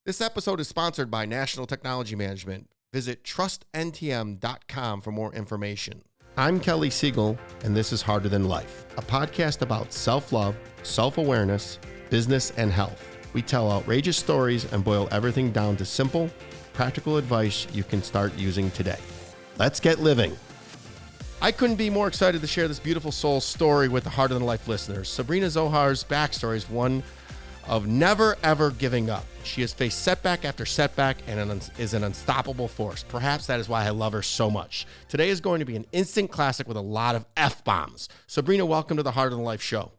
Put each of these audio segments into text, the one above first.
This episode is sponsored by National Technology Management. Visit trustntm.com for more information. I'm Kelly Siegel, and this is Harder Than Life, a podcast about self-love, self-awareness, business, and health. We tell outrageous stories and boil everything down to simple, practical advice you can start using today. Let's get living. I couldn't be more excited to share this beautiful soul story with the Harder Than Life listeners. Sabrina Zohar's backstory is one of never, ever giving up. She has faced setback after setback and is an unstoppable force. Perhaps that is why I love her so much. Today is going to be an instant classic with a lot of F-bombs. Sabrina, welcome to the Harder Than Life show.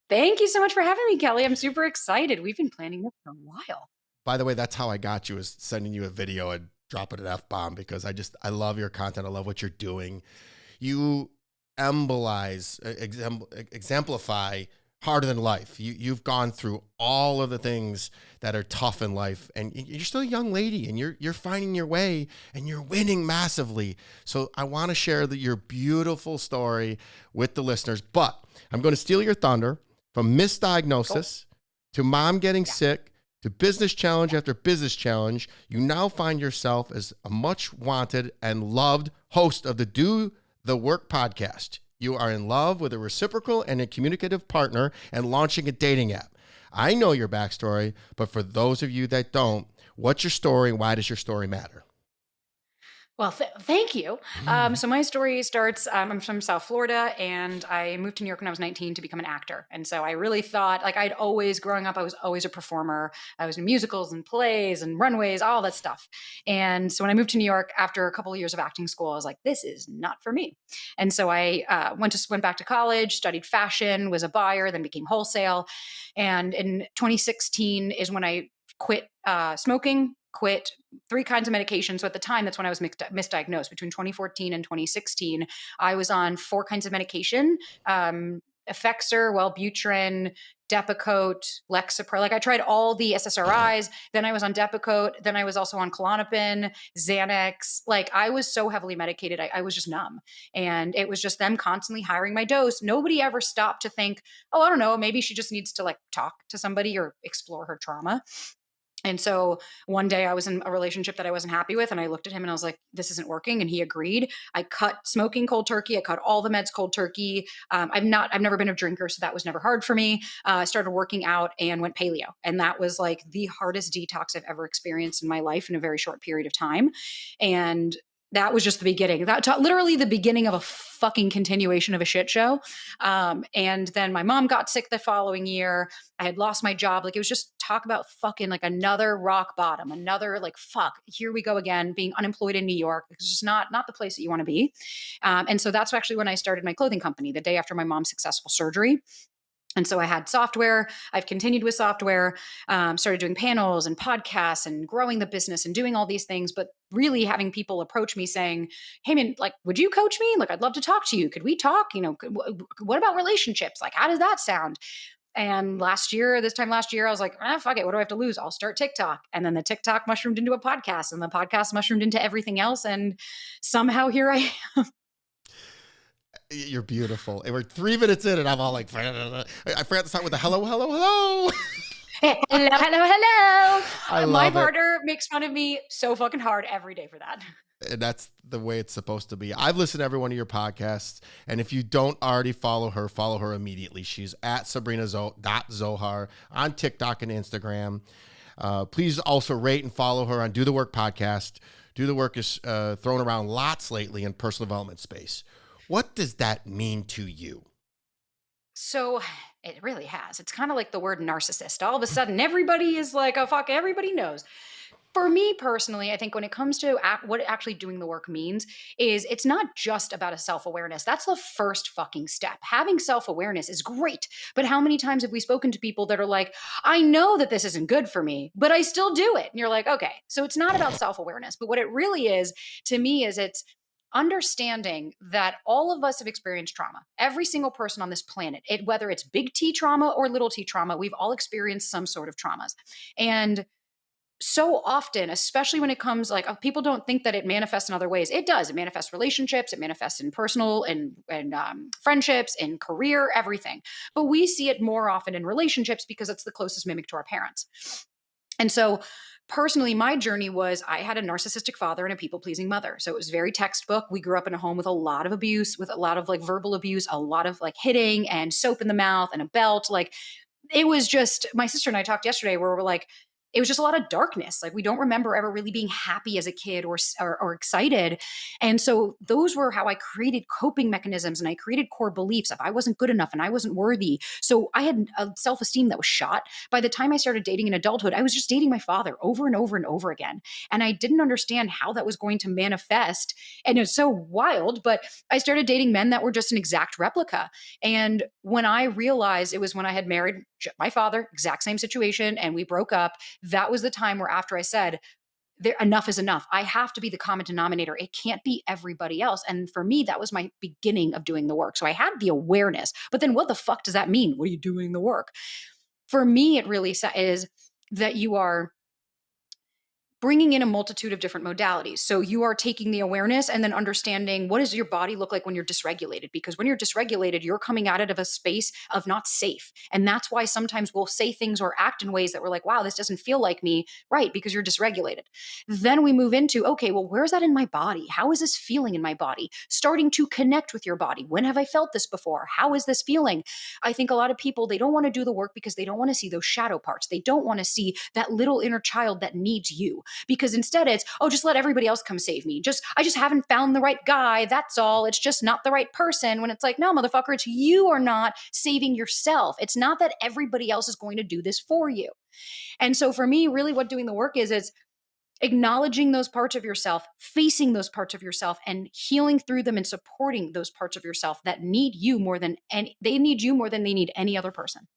Thank you so much for having me, Kelly. I'm super excited. We've been planning this for a while. By the way, that's how I got you, is sending you a video and dropping an F-bomb, because I love your content. I love what you're doing. You exemplify harder than life. You've gone through all of the things that are tough in life, and you're still a young lady, and you're finding your way, and you're winning massively. So I want to share your beautiful story with the listeners, but I'm going to steal your thunder. From misdiagnosis to mom getting sick to business challenge after business challenge, you now find yourself as a much wanted and loved host of the Do the Work podcast. You are in love with a reciprocal and a communicative partner and launching a dating app. I know your backstory, but for those of you that don't, what's your story and why does your story matter? Well, thank you. So my story starts, I'm from South Florida, and I moved to New York when I was 19 to become an actor. And so I really thought, growing up, I was always a performer. I was in musicals and plays and runways, all that stuff. And so when I moved to New York after a couple of years of acting school, I was like, this is not for me. And so I went back to college, studied fashion, was a buyer, then became wholesale. And in 2016 is when I quit smoking, quit 3 kinds of medication. So at the time, that's when I was misdiagnosed. Between 2014 and 2016, I was on 4 kinds of medication, Effexor, Wellbutrin, Depakote, Lexapro. Like, I tried all the SSRIs. Then I was on Depakote. Then I was also on Klonopin, Xanax. Like, I was so heavily medicated. I was just numb. And it was just them constantly hiring my dose. Nobody ever stopped to think, oh, I don't know, maybe she just needs to talk to somebody or explore her trauma. And so one day I was in a relationship that I wasn't happy with, and I looked at him and I was like, this isn't working. And he agreed. I cut smoking cold turkey. I cut all the meds cold turkey. I've never been a drinker, so that was never hard for me. I started working out and went paleo. And that was like the hardest detox I've ever experienced in my life in a very short period of time. And that was just the beginning. Literally the beginning of a fucking continuation of a shit show. And then my mom got sick the following year. I had lost my job. Like, it was just talk about fucking like another rock bottom, another fuck, here we go again, being unemployed in New York. It's just not the place that you want to be. And so that's actually when I started my clothing company, the day after my mom's successful surgery. And so I had software. I've continued with software, started doing panels and podcasts and growing the business and doing all these things, but really having people approach me saying, hey man, would you coach me? I'd love to talk to you. Could we talk? What about relationships? How does that sound? And this time last year, I was like, fuck it. What do I have to lose? I'll start TikTok. And then the TikTok mushroomed into a podcast, and the podcast mushroomed into everything else. And somehow here I am. You're beautiful. And we're 3 minutes in and I'm all like, I forgot to start with the hello, hello, hello. Hello. My love partner makes fun of me so fucking hard every day for that. And that's the way it's supposed to be. I've listened to every one of your podcasts, and if you don't already follow her immediately. She's at Sabrina.Zohar on TikTok and Instagram. Please also rate and follow her on Do the Work podcast. Do the Work is thrown around lots lately in personal development space. What does that mean to you? So it really has. It's kind of like the word narcissist. All of a sudden, everybody is like, oh, fuck, everybody knows. For me personally, I think when it comes to what actually doing the work means is it's not just about a self-awareness. That's the first fucking step. Having self-awareness is great. But how many times have we spoken to people that are like, I know that this isn't good for me, but I still do it. And you're like, okay, so it's not about self-awareness. But what it really is to me is it's understanding that all of us have experienced trauma. Every single person on this planet, whether it's big T trauma or little t trauma, we've all experienced some sort of traumas. And so often, especially when it comes people don't think that it manifests in other ways. It does. It manifests relationships. It manifests in personal and friendships, in career, everything. But we see it more often in relationships because it's the closest mimic to our parents. And so personally, my journey was I had a narcissistic father and a people pleasing mother. So it was very textbook. We grew up in a home with a lot of abuse, with a lot of like verbal abuse, a lot of like hitting and soap in the mouth and a belt. Like it was just my sister and I talked yesterday where we're like, it was just a lot of darkness. Like we don't remember ever really being happy as a kid or excited. And so those were how I created coping mechanisms and I created core beliefs of I wasn't good enough and I wasn't worthy. So I had a self-esteem that was shot. By the time I started dating in adulthood, I was just dating my father over and over and over again. And I didn't understand how that was going to manifest. And it was so wild, but I started dating men that were just an exact replica. And when I realized it was when I had married my father, exact same situation, and we broke up, that was the time where after I said, there, enough is enough. I have to be the common denominator. It can't be everybody else. And for me, that was my beginning of doing the work. So I had the awareness, but then what the fuck does that mean? What are you doing the work? For me, it really is that you are bringing in a multitude of different modalities. So you are taking the awareness and then understanding what does your body look like when you're dysregulated? Because when you're dysregulated, you're coming out of a space of not safe. And that's why sometimes we'll say things or act in ways that we're like, wow, this doesn't feel like me, right? Because you're dysregulated. Then we move into, okay, well, where's that in my body? How is this feeling in my body? Starting to connect with your body. When have I felt this before? How is this feeling? I think a lot of people, they don't want to do the work because they don't want to see those shadow parts. They don't want to see that little inner child that needs you. Because instead it's, oh, just let everybody else come save me. I just haven't found the right guy. That's all. It's just not the right person. When it's like, no, motherfucker, it's you are not saving yourself. It's not that everybody else is going to do this for you. And so for me, really what doing the work is acknowledging those parts of yourself, facing those parts of yourself and healing through them and supporting those parts of yourself that need you more than they need you more than they need any other person.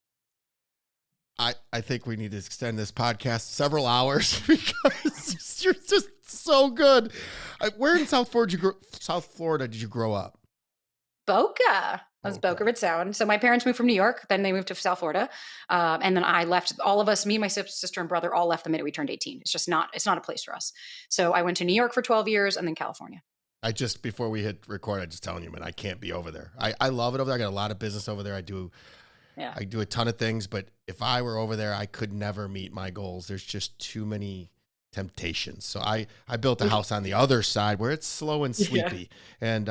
I think we need to extend this podcast several hours because you're just so good. Where in South Florida did you grow up? Boca. I was Boca Raton. So my parents moved from New York, then they moved to South Florida. And then I left, all of us, me, my sister and brother all left the minute we turned 18. It's not a place for us. So I went to New York for 12 years and then California. Before we hit record, I just telling you, man, I can't be over there. I love it over there. I got a lot of business over there. I do a ton of things, but if I were over there, I could never meet my goals. There's just too many temptations. So I built a house on the other side where it's slow and sleepy. Yeah. And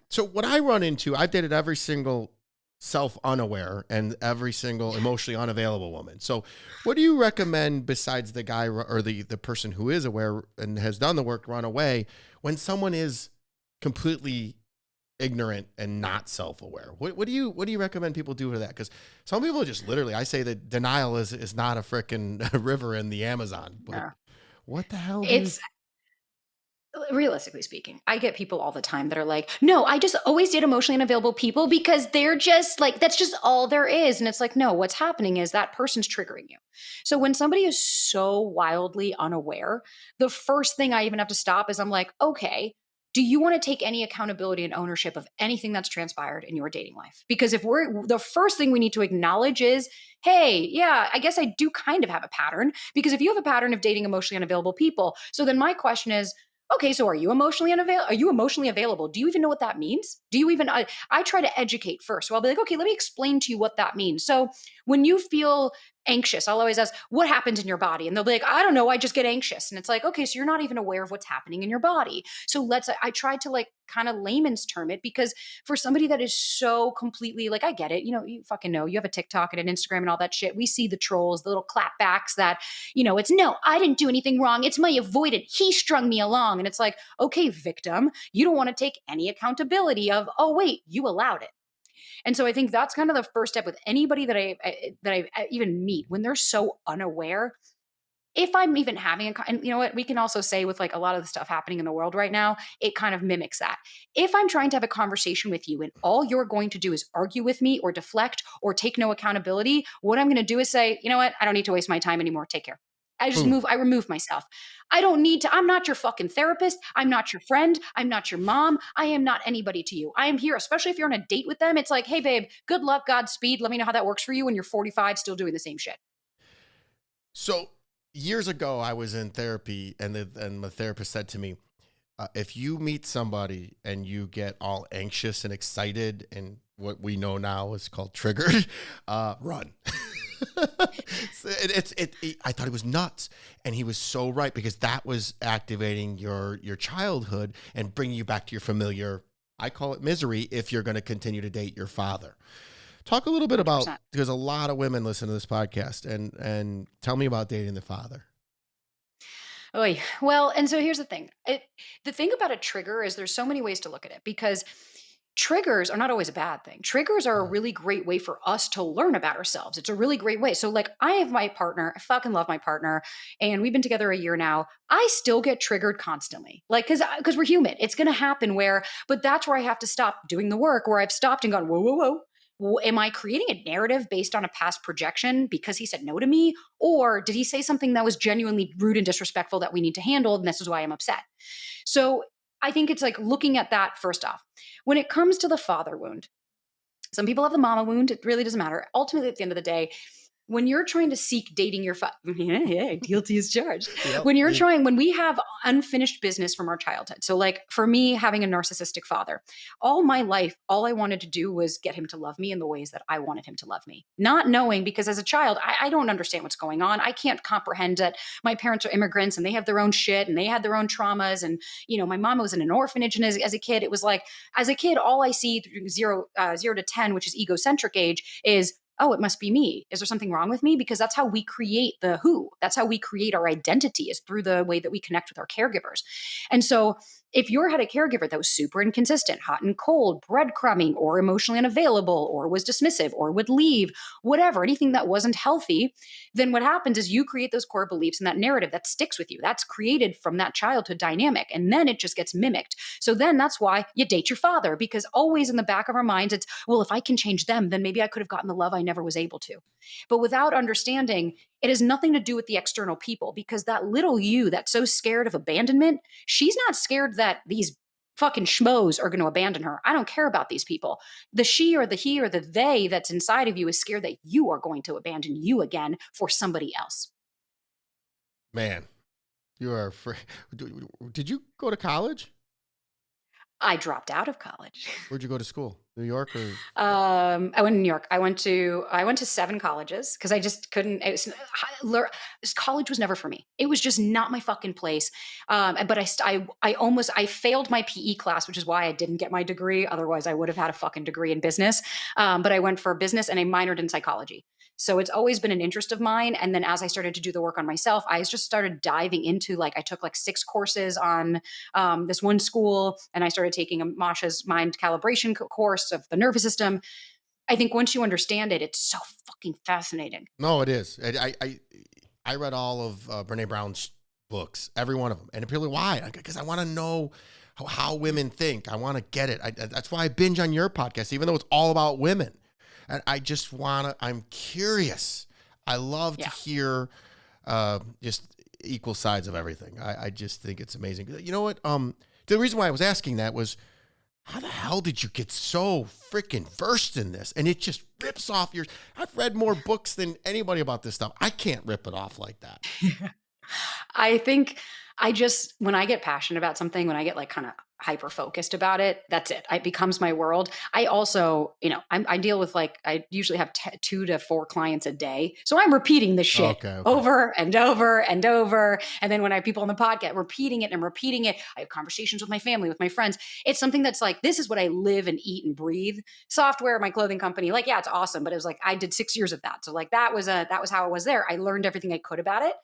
so what I run into, I've dated every single self-unaware and every single emotionally unavailable woman. So what do you recommend besides the guy or the person who is aware and has done the work run away when someone is completely ignorant and not self-aware? What do you recommend people do for that? Because some people just literally, I say that denial is not a freaking river in the Amazon. But what the hell? Realistically speaking, I get people all the time that are like, no, I just always date emotionally unavailable people because they're just like, that's just all there is. And it's like, no, what's happening is that person's triggering you. So when somebody is so wildly unaware, the first thing I even have to stop is I'm like, okay, do you want to take any accountability and ownership of anything that's transpired in your dating life? Because if the first thing we need to acknowledge is, hey, yeah, I guess I do kind of have a pattern. Because if you have a pattern of dating emotionally unavailable people, so then my question is, okay, so are you emotionally unavailable? Are you emotionally available? Do you even know what that means? Do you even, I try to educate first. So I'll be like, okay, let me explain to you what that means. So when you feel anxious, I'll always ask, what happens in your body? And they'll be like, I don't know, I just get anxious. And it's like, okay, so you're not even aware of what's happening in your body. So I try to like kind of layman's term it, because for somebody that is so completely like, I get it, you fucking know, you have a TikTok and an Instagram and all that shit. We see the trolls, the little clapbacks that, it's no, I didn't do anything wrong. It's my avoidant. He strung me along. And it's like, okay, victim, you don't want to take any accountability of, oh, wait, you allowed it. And so I think that's kind of the first step with anybody that I even meet when they're so unaware. If I'm even having and you know what, we can also say with like a lot of the stuff happening in the world right now, it kind of mimics that. If I'm trying to have a conversation with you and all you're going to do is argue with me or deflect or take no accountability, what I'm going to do is say, you know what, I don't need to waste my time anymore. Take care. I remove myself. I don't need to, I'm not your fucking therapist. I'm not your friend. I'm not your mom. I am not anybody to you. I am here, especially if you're on a date with them. It's like, hey babe, good luck, Godspeed. Let me know how that works for you when you're 45, still doing the same shit. So years ago, I was in therapy and the therapist said to me, if you meet somebody and you get all anxious and excited and what we know now is called triggered, run. I thought it was nuts, and he was so right, because that was activating your childhood and bringing you back to your familiar. I call it misery if you're going to continue to date your father. Talk a little bit about, 100%. because a lot of women listen to this podcast, and tell me about dating the father. Oy. Well, and so here's the thing. The thing about a trigger is there's so many ways to look at it, because triggers are not always a bad thing. Triggers are a Mm. really great way for us to learn about ourselves. It's a really great way. So, like, I have my partner, I fucking love my partner, and we've been together a year now. I still get triggered constantly. Like, because we're human. It's gonna happen but that's where I have to stop doing the work, where I've stopped and gone, whoa, whoa, whoa. Am I creating a narrative based on a past projection because he said no to me? Or did he say something that was genuinely rude and disrespectful that we need to handle? And this is why I'm upset. So I think it's like looking at that first off. When it comes to the father wound, some people have the mama wound. It really doesn't matter. Ultimately, at the end of the day, when you're trying to seek dating your yeah, guilty as charged. Yep. When we have unfinished business from our childhood. So, like, for me, having a narcissistic father, all my life, all I wanted to do was get him to love me in the ways that I wanted him to love me. Not knowing, because as a child, I don't understand what's going on. I can't comprehend that my parents are immigrants and they have their own shit and they had their own traumas. And, my mom was in an orphanage. And as a kid, it was like, as a kid, all I see through zero to 10, which is egocentric age, is, oh, it must be me. Is there something wrong with me? Because that's how we create the who. That's how we create our identity, is through the way that we connect with our caregivers. And so if you had a caregiver that was super inconsistent, hot and cold, breadcrumbing, or emotionally unavailable, or was dismissive, or would leave, whatever, anything that wasn't healthy, then what happens is you create those core beliefs and that narrative that sticks with you. That's created from that childhood dynamic. And then it just gets mimicked. So then that's why you date your father, because always in the back of our minds, it's, well, if I can change them, then maybe I could have gotten the love I never was able to. But without understanding, it has nothing to do with the external people, because that little you that's so scared of abandonment, she's not scared that these fucking schmoes are going to abandon her. I don't care about these people. The she or the he or the they that's inside of you is scared that you are going to abandon you again for somebody else. Man, you are did you go to college? I dropped out of college. Where'd you go to school? New York or? I went to New York. I went to 7 colleges because I just couldn't. College was never for me. It was just not my fucking place. But I failed my PE class, which is why I didn't get my degree. Otherwise, I would have had a fucking degree in business. But I went for business and I minored in psychology. So it's always been an interest of mine. And then as I started to do the work on myself, I just started diving into, like, I took like 6 courses on this one school, and I started taking a Masha's mind calibration course of the nervous system. I think once you understand it, it's so fucking fascinating. No, it is. I read all of Brene Brown's books, every one of them, and apparently why? Because I want to know how women think. I want to get it. That's why I binge on your podcast, even though it's all about women. And I just want to. I'm curious. I love to hear just equal sides of everything. I just think it's amazing. You know what? The reason why I was asking that was, how the hell did you get so freaking versed in this? And it just rips off your. I've read more books than anybody about this stuff. I can't rip it off like that. I think when I get passionate about something, when I get like kind of hyper focused about it, that's it. It becomes my world. I also, I deal with, like, I usually have 2 to 4 clients a day. So I'm repeating this shit over and over and over. And then when I have people on the podcast repeating it and repeating it, I have conversations with my family, with my friends. It's something that's like, this is what I live and eat and breathe. Software, my clothing company, like, yeah, it's awesome. But it was like, I did 6 years of that. So like, that was how it was there. I learned everything I could about it.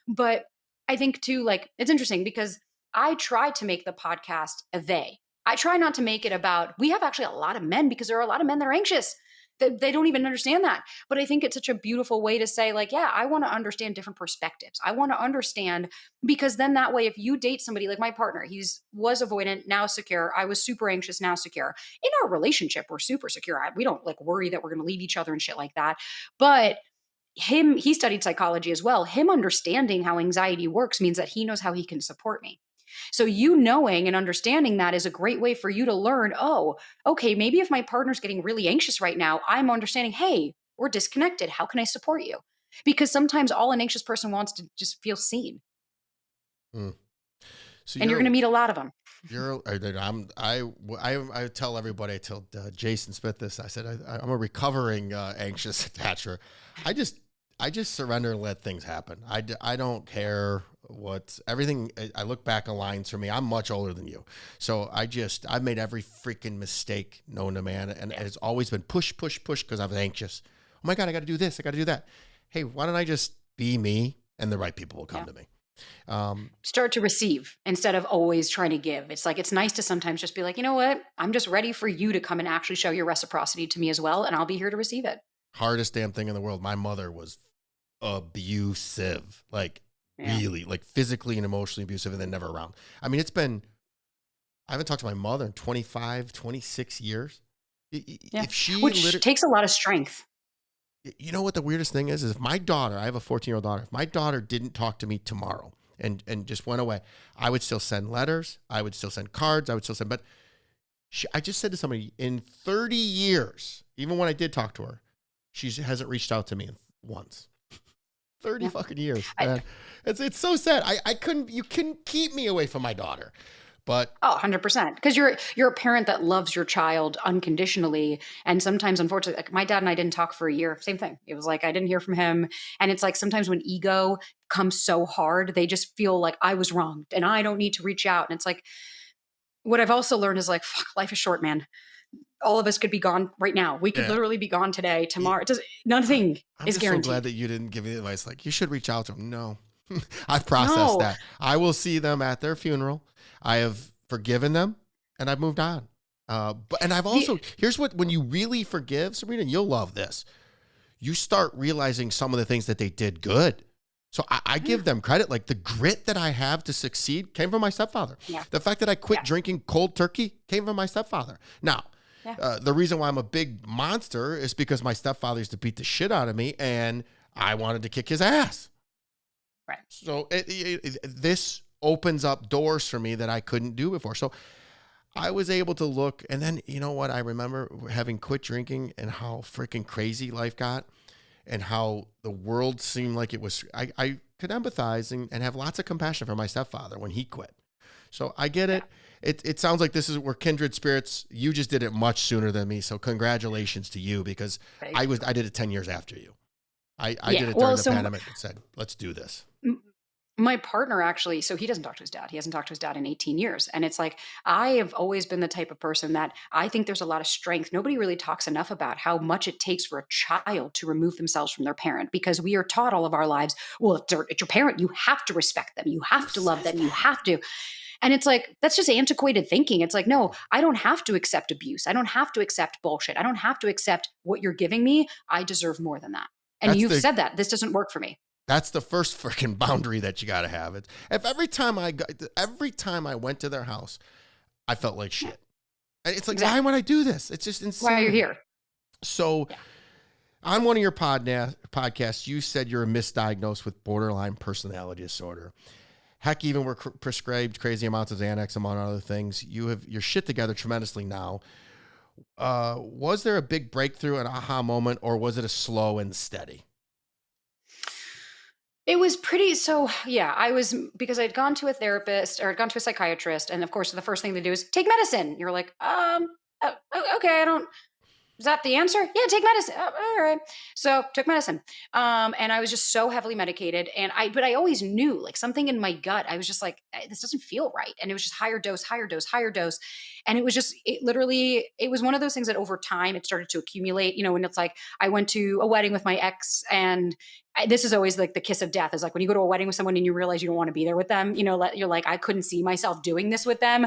But I think too, like, it's interesting because I try to make the podcast a they. I try not to make it about, we have actually a lot of men, because there are a lot of men that are anxious. They don't even understand that. But I think it's such a beautiful way to say, like, yeah, I want to understand different perspectives. I want to understand, because then that way, if you date somebody like my partner, was avoidant, now secure. I was super anxious, now secure. In our relationship, we're super secure. We don't like worry that we're going to leave each other and shit like that. But he studied psychology as well. Him understanding how anxiety works means that he knows how he can support me. So you knowing and understanding that is a great way for you to learn, oh, okay, maybe if my partner's getting really anxious right now, I'm understanding, hey, we're disconnected. How can I support you? Because sometimes all an anxious person wants to just feel seen. Mm. So and you're going to meet a lot of them. I tell everybody, I tell Jason Smith this, I said, I'm a recovering anxious attacher. I just surrender and let things happen. I don't care everything. I look back on lines for me. I'm much older than you. So I've made every freaking mistake known to man. And Yeah. it's always been push, push, push because I was anxious. Oh my God, I got to do this. I got to do that. Hey, why don't I just be me and the right people will come Yeah. to me? Um, Start to receive instead of always trying to give. It's like, it's nice to sometimes just be like, you know what? I'm just ready for you to come and actually show your reciprocity to me as well. And I'll be here to receive it. Hardest damn thing in the world. My mother was abusive, like Yeah. really, like physically and emotionally abusive, and then never around. I mean, I haven't talked to my mother in 25, 26 years. Yeah. If she Which literally, takes a lot of strength. you know what the weirdest thing is if my daughter, I have a 14-year-old daughter, if my daughter didn't talk to me tomorrow and just went away, I would still send letters. I would still send cards. I would still send, but I just said to somebody in 30 years, even when I did talk to her, she hasn't reached out to me once. 30 Yeah. fucking years, I, man. It's so sad. You couldn't keep me away from my daughter. But Oh, 100%. Because you're a parent that loves your child unconditionally. And sometimes, unfortunately, like my dad and I didn't talk for a year. Same thing. It was like I didn't hear from him. And it's like sometimes when ego comes so hard, they just feel like I was wronged and I don't need to reach out. And it's like what I've also learned is like, fuck, life is short, man. All of us could be gone right now. We could yeah, literally be gone today, yeah, tomorrow. It does nothing I'm is just so glad guaranteed. that you didn't give me the advice. Like, you should reach out to them. No, I've processed No. that. I will see them at their funeral. I have forgiven them and I've moved on. And I've The also, here's what, when you really forgive, Sabrina, you'll love this. You start realizing some of the things that they did good. So I yeah. give them credit. Like the grit that I have to succeed came from my stepfather. Yeah. The fact that I quit Yeah. drinking cold turkey came from my stepfather. Now, Yeah. the reason why I'm a big monster is because my stepfather used to beat the shit out of me and I wanted to kick his ass. Right. So this opens up doors for me that I couldn't do before. So I was able to look, and then you know what? I remember having quit drinking and how freaking crazy life got and how the world seemed like it was. I could empathize and have lots of compassion for my stepfather when he quit. So I get Yeah. it. It sounds like we're kindred spirits. You just did it much sooner than me. So congratulations to you because Thank you. I did it 10 years after you. I did Yeah. it during Well, the so pandemic and said, let's do this. m- my partner actually, so he doesn't talk to his dad. He hasn't talked to his dad in 18 years. And it's like, I have always been the type of person that I think there's a lot of strength. Nobody really talks enough about how much it takes for a child to remove themselves from their parent because we are taught all of our lives, well, it's your parent, you have to respect them, you Who have to love says them, you that? have to. And it's like, that's just antiquated thinking. It's like, no, I don't have to accept abuse. I don't have to accept bullshit. I don't have to accept what you're giving me. I deserve more than that. And That's you've the said that this doesn't work for me. That's the first freaking boundary that you got to have. It's if every time I went to their house, I felt like Yeah, shit. And it's like, why exactly. would I do this? It's just Why are you insanity. here? So Yeah. on one of your podcasts, you said you're misdiagnosed with borderline personality disorder. Heck, even were prescribed crazy amounts of Xanax, among other things. You have your shit together tremendously now. Was there a big breakthrough, an aha moment, or was it a slow and steady? It was pretty so yeah, I was because I'd gone to a therapist or I'd gone to a psychiatrist, and of course the first thing they do is take medicine. You're like, okay, I don't is that the answer? Yeah, take medicine. All right. So took medicine. And I was just so heavily medicated. But I always knew like something in my gut. I was just like, this doesn't feel right. And it was just higher dose, higher dose, higher dose. And it was one of those things that over time it started to accumulate, when it's like, I went to a wedding with my ex and this is always like the kiss of death is like when you go to a wedding with someone and you realize you don't want to be there with them, you're like, I couldn't see myself doing this with them.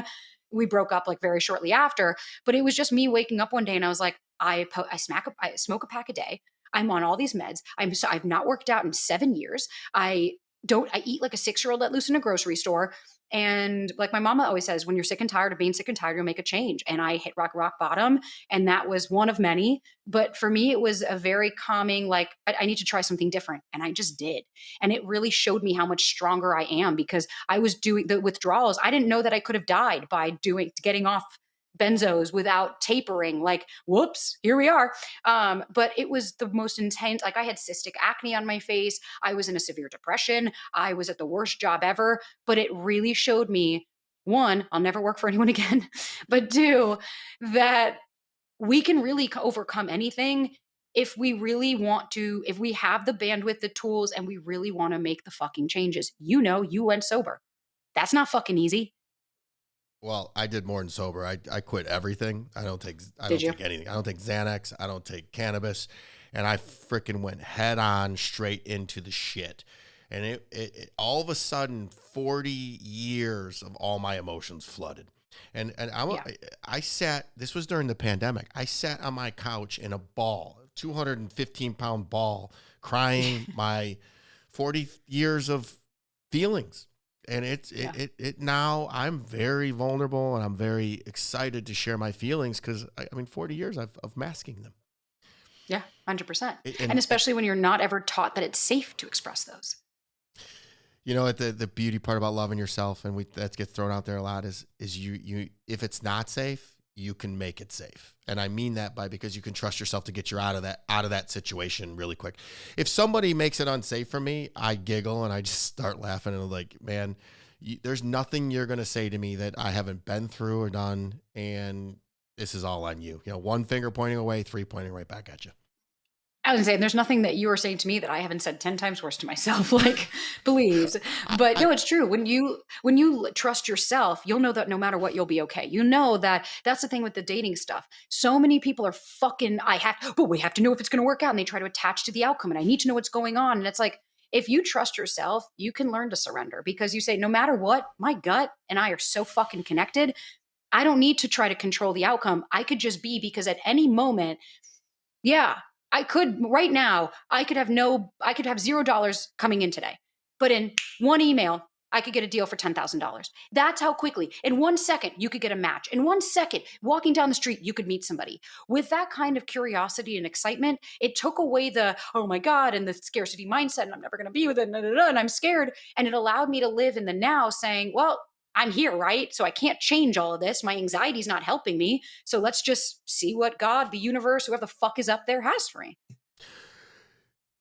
We broke up like very shortly after, but it was just me waking up one day and I was like, I smoke a pack a day. I'm on all these meds. I've not worked out in 7 years. I eat like a 6-year-old let loose in a grocery store. And like my mama always says, when you're sick and tired of being sick and tired, you'll make a change. And I hit rock bottom. And that was one of many. But for me, it was a very calming, like, I need to try something different. And I just did. And it really showed me how much stronger I am because I was doing the withdrawals. I didn't know that I could have died by getting off benzos without tapering. Like, whoops, here we are. But it was the most intense. Like, I had cystic acne on my face. I was in a severe depression. I was at the worst job ever. But it really showed me, one, I'll never work for anyone again. But two, that we can really overcome anything if we really want to, if we have the bandwidth, the tools, and we really want to make the fucking changes. You know, you went sober. That's not fucking easy. Well, I did more than sober. I quit everything. I don't take anything. I don't take Xanax. I don't take cannabis. And I freaking went head on straight into the shit. And it all of a sudden, 40 years of all my emotions flooded. And I sat, this was during the pandemic. I sat on my couch in a ball, 215-pound ball, crying my 40 years of feelings. And it now I'm very vulnerable and I'm very excited to share my feelings because I mean 40 years of masking them. Yeah, 100%. And especially when you're not ever taught that it's safe to express those. You know, the beauty part about loving yourself, and that gets thrown out there a lot, is you if it's not safe, you can make it safe. And I mean that because you can trust yourself to get you out of that situation really quick. If somebody makes it unsafe for me, I giggle and I just start laughing and I'm like, man, there's nothing you're going to say to me that I haven't been through or done. And this is all on you. You know, one finger pointing away, three pointing right back at you. I was saying, there's nothing that you are saying to me that I haven't said 10 times worse to myself, like, please. But no, it's true. When you trust yourself, you'll know that no matter what, you'll be okay. You know that that's the thing with the dating stuff. So many people are fucking, but we have to know if it's going to work out. And they try to attach to the outcome. And I need to know what's going on. And it's like, if you trust yourself, you can learn to surrender because you say, no matter what, my gut and I are so fucking connected. I don't need to try to control the outcome. I could just be, because at any moment, yeah, I could right now, I could have $0 coming in today. But in one email, I could get a deal for $10,000. That's how quickly, in 1 second, you could get a match. In 1 second, walking down the street, you could meet somebody. With that kind of curiosity and excitement, it took away the, oh my God, and the scarcity mindset, and I'm never going to be with it, and I'm scared. And it allowed me to live in the now saying, well, I'm here, right? So I can't change all of this. My anxiety is not helping me. So let's just see what God, the universe, whoever the fuck is up there has for me.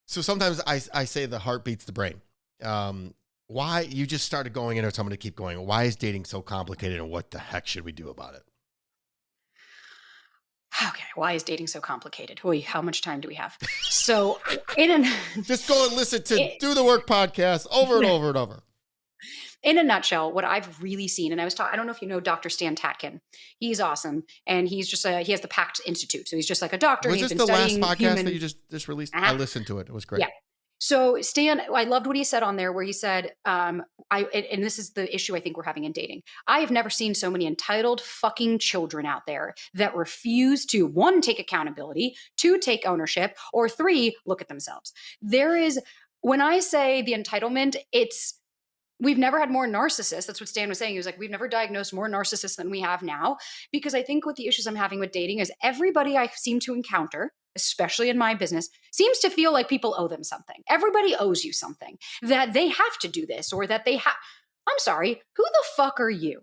So sometimes I say the heart beats the brain. Why you just started going into someone to keep going? Why is dating so complicated and what the heck should we do about it? Okay, why is dating so complicated? Oy, how much time do we have? So just go and listen to Do the Work podcast over and over and over. In a nutshell, what I've really seen, and I don't know if you know Dr. Stan Tatkin. He's awesome. And he's just he has the PACT Institute. So he's just like a doctor. Was this the last podcast that you just released? I listened to it. It was great. Yeah. So Stan, I loved what he said on there where he said, and this is the issue I think we're having in dating. I have never seen so many entitled fucking children out there that refuse to, 1, take accountability, 2, take ownership, or 3, look at themselves. When I say the entitlement, we've never had more narcissists. That's what Stan was saying. He was like, we've never diagnosed more narcissists than we have now. Because I think what the issues I'm having with dating is everybody I seem to encounter, especially in my business, seems to feel like people owe them something. Everybody owes you something, that they have to do this or that they have. I'm sorry, who the fuck are you?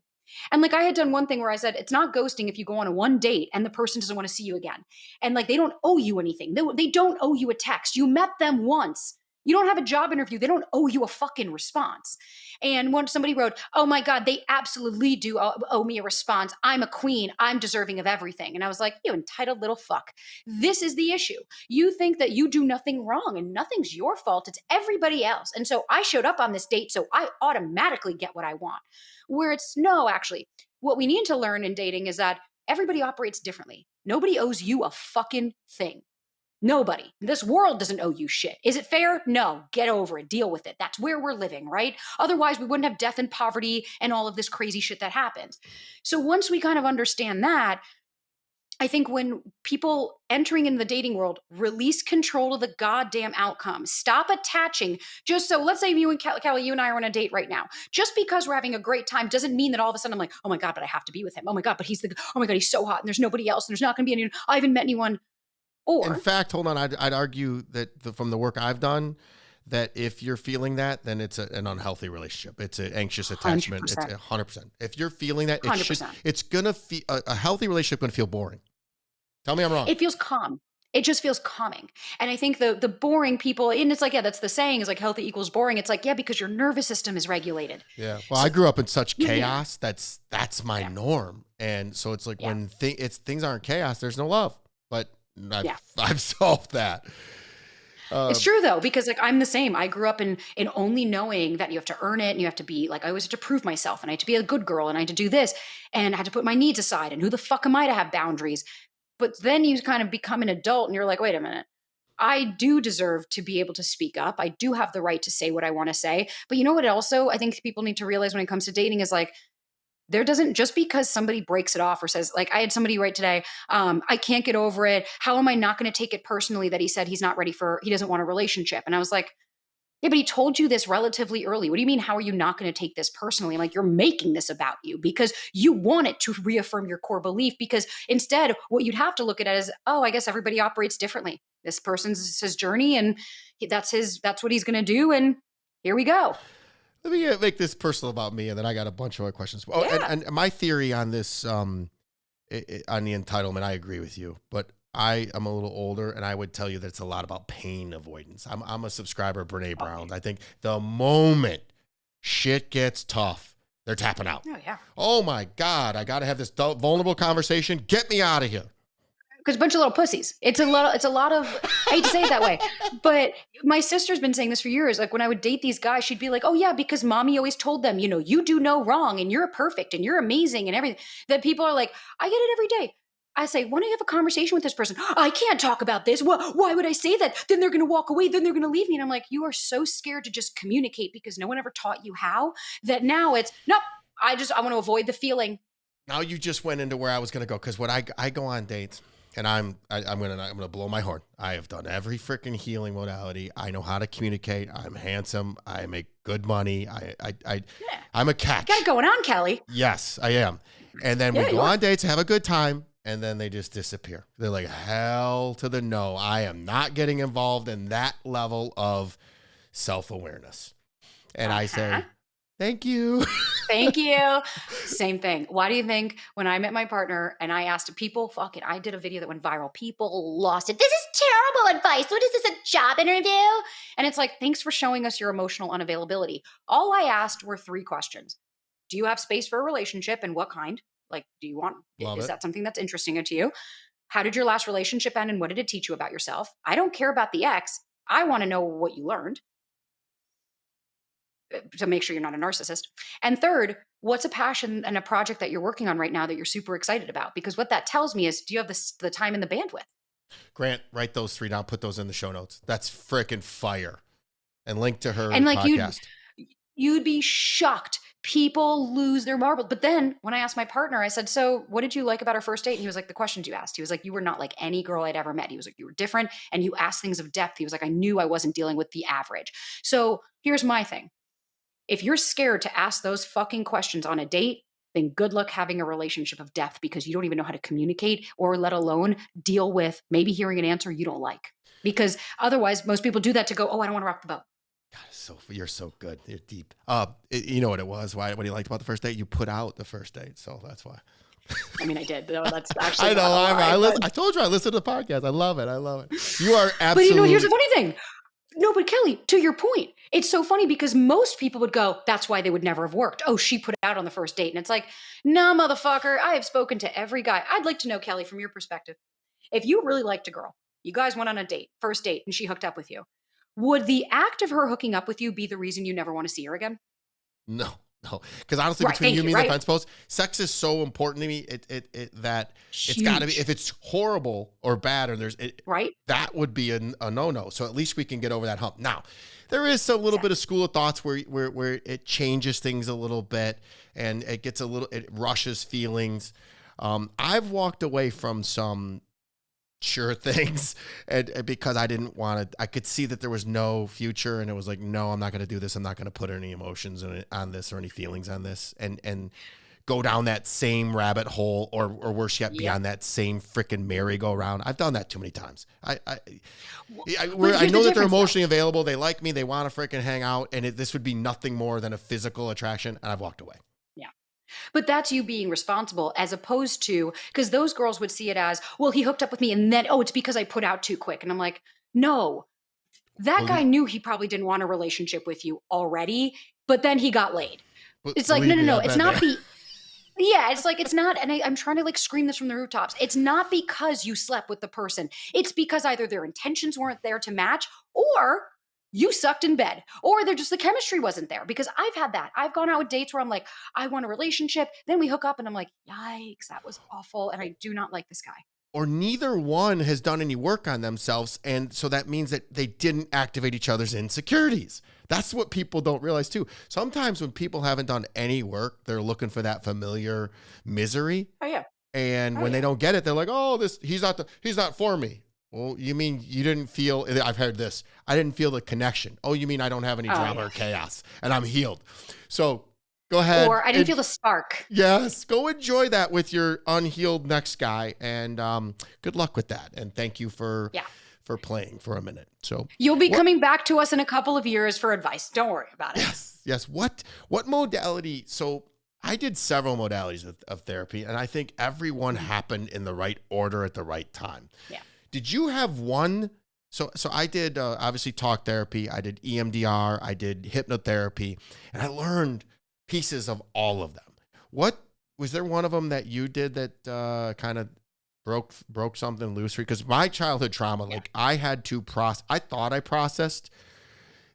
And like I had done one thing where I said, it's not ghosting if you go on a one date and the person doesn't want to see you again. And like, they don't owe you anything. They don't owe you a text. You met them once. You don't have a job interview. They don't owe you a fucking response. And when somebody wrote, oh my God, they absolutely do owe me a response. I'm a queen. I'm deserving of everything. And I was like, you entitled little fuck. This is the issue. You think that you do nothing wrong and nothing's your fault. It's everybody else. And so I showed up on this date, so I automatically get what I want. Where it's no, actually, what we need to learn in dating is that everybody operates differently. Nobody owes you a fucking thing. Nobody. This world doesn't owe you shit. Is it fair? No. Get over it. Deal with it. That's where we're living, right? Otherwise, we wouldn't have death and poverty and all of this crazy shit that happens. So once we kind of understand that, I think when people entering in the dating world release control of the goddamn outcome, stop attaching. Just so, let's say you and Kelly, you and I are on a date right now. Just because we're having a great time doesn't mean that all of a sudden I'm like, oh my God, but I have to be with him. Oh my God, but oh my God, he's so hot and there's nobody else and there's not going to be anyone. I haven't met anyone. Or, in fact, hold on, I'd argue that from the work I've done, that if you're feeling that, then it's an unhealthy relationship. It's an anxious attachment. 100%. It's 100%. If you're feeling that, 100%. It's going to feel, a healthy relationship going to feel boring. Tell me I'm wrong. It feels calm. It just feels calming. And I think the boring people, and it's like, yeah, that's the saying is like healthy equals boring. It's like, yeah, because your nervous system is regulated. Yeah. Well, so, I grew up in such chaos. Yeah. That's my norm. And so it's like when things aren't chaos, there's no love. But Yeah. I've solved that. It's true though, because like I'm the same. I grew up in only knowing that you have to earn it and you have to be like I always had to prove myself and I had to be a good girl and I had to do this and I had to put my needs aside and who the fuck am I to have boundaries? But then you kind of become an adult and you're like, wait a minute. I do deserve to be able to speak up. I do have the right to say what I want to say. But you know what also I think people need to realize when it comes to dating is like there doesn't just because somebody breaks it off or says like I had somebody write today, I can't get over it. How am I not going to take it personally that he said he's not ready for he doesn't want a relationship? And I was like, yeah, but he told you this relatively early. What do you mean? How are you not going to take this personally? I'm like, you're making this about you because you want it to reaffirm your core belief. Because instead, what you'd have to look at it as, oh, I guess everybody operates differently. This person's his journey, and that's what he's going to do. And here we go. Let me make this personal about me, and then I got a bunch of other questions. Oh, Yeah. and my theory on this, on the entitlement, I agree with you, but I am a little older, and I would tell you that it's a lot about pain avoidance. I'm a subscriber of Brene Brown's. I think the moment shit gets tough, they're tapping out. Oh yeah. Oh my God, I got to have this vulnerable conversation. Get me out of here. Because a bunch of little pussies. It's a lot of, I hate to say it that way, but my sister's been saying this for years. Like when I would date these guys, she'd be like, oh yeah, because mommy always told them, you do no wrong and you're perfect and you're amazing and everything. That people are like, I get it every day. I say, when I have a conversation with this person, I can't talk about this. Why would I say that? Then they're going to walk away. Then they're going to leave me. And I'm like, you are so scared to just communicate because no one ever taught you how, that now it's, nope, I want to avoid the feeling. Now you just went into where I was going to go. Cause when I go on dates, and I'm gonna blow my horn. I have done every freaking healing modality. I know how to communicate. I'm handsome. I make good money. I'm a catch. Got it going on, Kelly. Yes, I am. And then we go on dates, have a good time, and then they just disappear. They're like, hell to the no. I am not getting involved in that level of self-awareness. And I say, thank you. Thank you. Same thing. Why do you think when I met my partner and I asked people, I did a video that went viral. People lost it. This is terrible advice. What is this, a job interview? And it's like, thanks for showing us your emotional unavailability. All I asked were 3 questions. Do you have space for a relationship and what kind? Like, is that something that's interesting to you? How did your last relationship end and what did it teach you about yourself? I don't care about the ex. I want to know what you learned to make sure you're not a narcissist. And third, what's a passion and a project that you're working on right now that you're super excited about? Because what that tells me is, do you have the time and the bandwidth? Grant, write those 3 down. Put those in the show notes. That's freaking fire. And link to her and like podcast. You'd be shocked. People lose their marbles. But then when I asked my partner, I said, so what did you like about our first date? And he was like, the questions you asked. He was like, you were not like any girl I'd ever met. He was like, you were different and you asked things of depth. He was like, I knew I wasn't dealing with the average. So here's my thing. If you're scared to ask those fucking questions on a date, then good luck having a relationship of depth because you don't even know how to communicate or let alone deal with maybe hearing an answer you don't like. Because otherwise, most people do that to go, oh, I don't want to rock the boat. God, you're so good. You're deep. You know what it was? What you liked about the first date? You put out the first date, so that's why. I mean, I did. No, that's actually. I know. I told you I listened to the podcast. I love it. You are absolutely. But here's the funny thing. No, but Kelly, to your point, it's so funny because most people would go, that's why they would never have worked. Oh, she put it out on the first date. And it's like, nah, motherfucker, I have spoken to every guy. I'd like to know, Kelly, from your perspective, if you really liked a girl, you guys went on a date, first date, and she hooked up with you, would the act of her hooking up with you be the reason you never want to see her again? No. Because honestly, between you and me, the fence post, sex is so important to me. That it's got to be. If it's horrible or bad, or that would be a no-no. So at least we can get over that hump. Now, there is a little bit of school of thoughts where it changes things a little bit, and it rushes feelings. I've walked away from some sure things and because I didn't want to. I could see that there was no future, and it was like, no, I'm not going to do this. I'm not going to put any emotions on this or any feelings on this, and go down that same rabbit hole or worse yet, be on that same freaking merry-go-round. I've done that too many times. I know that they're emotionally available. They like me. They want to freaking hang out, and this would be nothing more than a physical attraction, and I've walked away. But that's you being responsible as opposed to, because those girls would see it as, well, he hooked up with me and then, oh, it's because I put out too quick. And I'm like, no, that guy knew he probably didn't want a relationship with you already, but then he got laid. It's like, no. It's not Yeah, it's like, it's not, and I'm trying to like scream this from the rooftops. It's not because you slept with the person. It's because either their intentions weren't there to match, or you sucked in bed, or they're just the chemistry wasn't there. Because I've had that. I've gone out with dates where I'm like, I want a relationship. Then we hook up and I'm like, yikes, that was awful. And I do not like this guy. Or neither one has done any work on themselves. And so that means that they didn't activate each other's insecurities. That's what people don't realize too. Sometimes when people haven't done any work, they're looking for that familiar misery. Oh, yeah. And Oh, when they yeah. don't get it, they're like, oh, he's not for me. Well, you mean you didn't feel, I've heard this. I didn't feel the connection. Oh, you mean I don't have any Oh, drama yeah. or chaos and I'm healed. So go ahead. Or I didn't feel the spark. Yes, go enjoy that with your unhealed next guy, and good luck with that. And thank you for Yeah. playing for a minute. So You'll be coming back to us in a couple of years for advice. Don't worry about it. yes. What modality? So I did several modalities of therapy, and I think everyone happened in the right order at the right time. Yeah. Did you have one? So I did obviously talk therapy. I did EMDR. I did hypnotherapy, and I learned pieces of all of them. What was there one of them that you did that kind of broke something loose for you? Because my childhood trauma, like I had to process. I thought I processed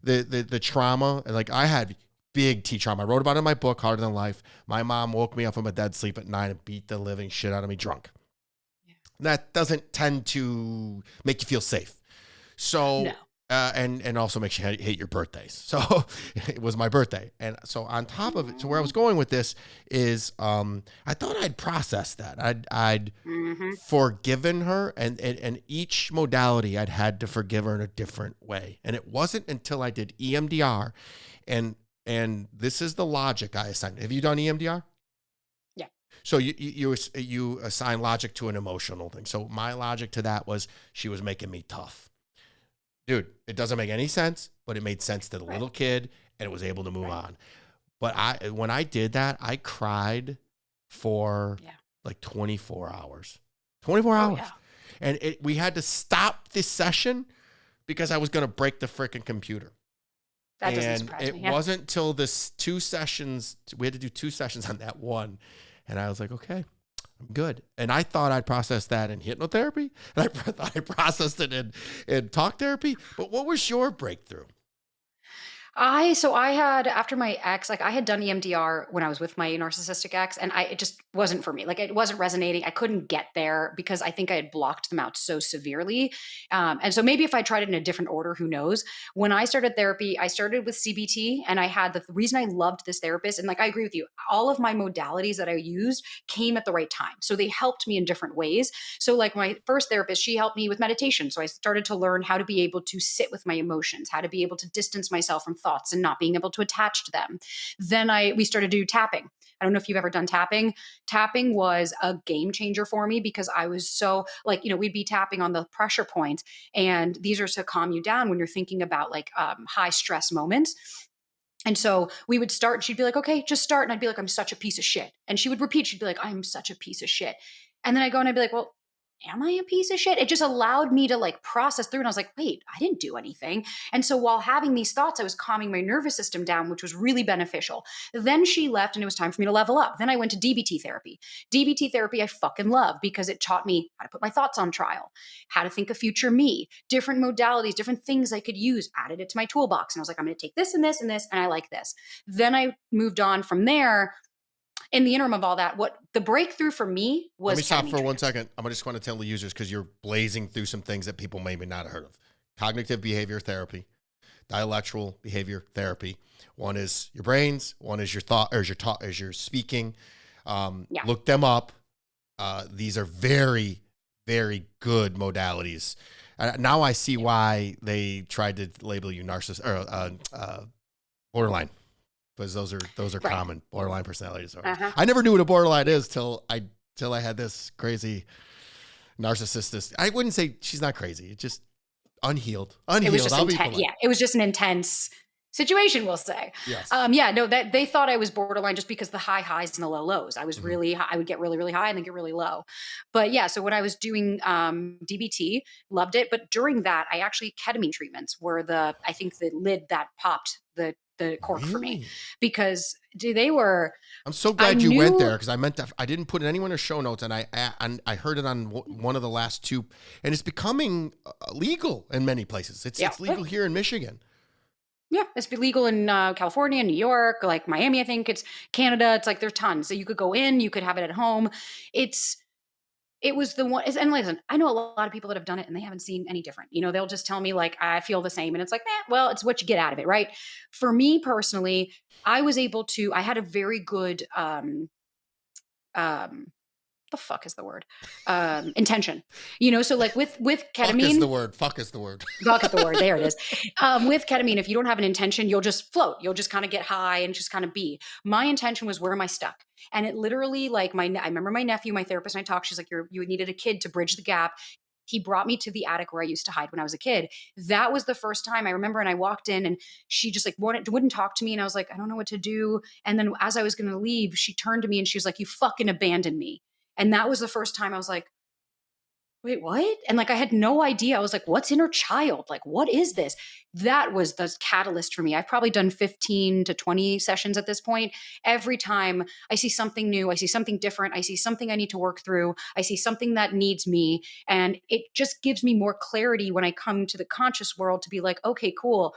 the trauma, and like I had big T trauma. I wrote about it in my book, Harder Than Life. My mom woke me up from a dead sleep at 9 and beat the living shit out of me drunk. Yeah. That doesn't tend to make you feel safe. So, No. And also makes you hate your birthdays. So it was my birthday. And so on top of it, so where I was going with this is, I thought I'd processed that. I'd forgiven her, and each modality I'd had to forgive her in a different way. And it wasn't until I did EMDR, and this is the logic I assigned. Have you done EMDR? Yeah. So you assign logic to an emotional thing. So my logic to that was she was making me tough. Dude, it doesn't make any sense, but it made sense to the little kid, and it was able to move on. But when I did that, I cried for like 24 hours. 24 hours. Yeah. And we had to stop this session because I was going to break the freaking computer. That doesn't surprise me. It wasn't until this 2 sessions, we had to do 2 sessions on that one. And I was like, okay, I'm good. And I thought I'd process that in hypnotherapy. And I thought I processed it in talk therapy. But what was your breakthrough? So I had, after my ex, like I had done EMDR when I was with my narcissistic ex, and it just wasn't for me. Like it wasn't resonating. I couldn't get there because I think I had blocked them out so severely. And so maybe if I tried it in a different order, who knows? When I started therapy, I started with CBT, and I had the reason I loved this therapist. And like, I agree with you, all of my modalities that I used came at the right time. So they helped me in different ways. So like my first therapist, she helped me with meditation. So I started to learn how to be able to sit with my emotions, how to be able to distance myself from thoughts and not being able to attach to them. Then we started to do tapping. I don't know if you've ever done tapping. Tapping was a game changer for me because I was so like, we'd be tapping on the pressure points, and these are to calm you down when you're thinking about like high stress moments. And so we would start, and she'd be like, okay, just start. And I'd be like, I'm such a piece of shit. And she would repeat, she'd be like, I'm such a piece of shit. And then I go and I'd be like, well, am I a piece of shit? It just allowed me to like process through. And I was like, wait, I didn't do anything. And so while having these thoughts, I was calming my nervous system down, which was really beneficial. Then she left, and it was time for me to level up. Then I went to DBT therapy. DBT therapy I fucking love because it taught me how to put my thoughts on trial, how to think of future me, different modalities, different things I could use, added it to my toolbox. And I was like, I'm going to take this and this and this, and I like this. Then I moved on from there. In the interim of all that, what the breakthrough for me was. Let me stop for 1 second. I just want to tell the users, because you're blazing through some things that people maybe not have heard of. Cognitive behavior therapy, dialectical behavior therapy. One is your brains. One is your thought, or is your speaking. Look them up. These are very, very good modalities. Now I see why they tried to label you narcissist or borderline. Because those are right. Common borderline personality disorders. I never knew what a borderline is till I had this crazy narcissist. I wouldn't say she's not crazy. It's just unhealed. It was just intense. Yeah, it was just an intense situation, we'll say. Yes. That they thought I was borderline just because the high highs and the low lows. I was really high. I would get really, really high and then get really low. But yeah, so when I was doing DBT, loved it. But during that, I actually ketamine treatments were I think the lid that popped the the cork for me, Really? because they were, I'm so I glad you went knew, there because I didn't put it anywhere in the show notes, and I heard it on one of the last two, and it's becoming legal in many places. yeah, It's legal here in Michigan. yeah, it's legal in California, New York, like Miami, I think it's Canada. It's like there's tons. So you could go in, you could have it at home. It's It was the one, and listen, I know a lot of people that have done it and they haven't seen any different. They'll just tell me like, I feel the same. And it's like, well, it's what you get out of it, right? For me personally, I had a very good, um, the fuck is the word? Intention. So like with Fuck is the ketamine, word. Fuck is the word. fuck is the word. There it is. With ketamine, if you don't have an intention, you'll just float. You'll just kind of get high and just kind of be. My intention was, where am I stuck? And it literally, like, I remember my nephew, my therapist, and I talked. She's like, you needed a kid to bridge the gap. He brought me to the attic where I used to hide when I was a kid. That was the first time I remember. And I walked in, and she just like wouldn't talk to me. And I was like, I don't know what to do. And then as I was going to leave, she turned to me and she was like, you fucking abandoned me. And that was the first time I was like, wait, what? And like, I had no idea. I was like, what's inner child? Like, what is this? That was the catalyst for me. I've probably done 15 to 20 sessions at this point. Every time I see something new, I see something different, I see something I need to work through, I see something that needs me. And it just gives me more clarity when I come to the conscious world to be like, okay, cool.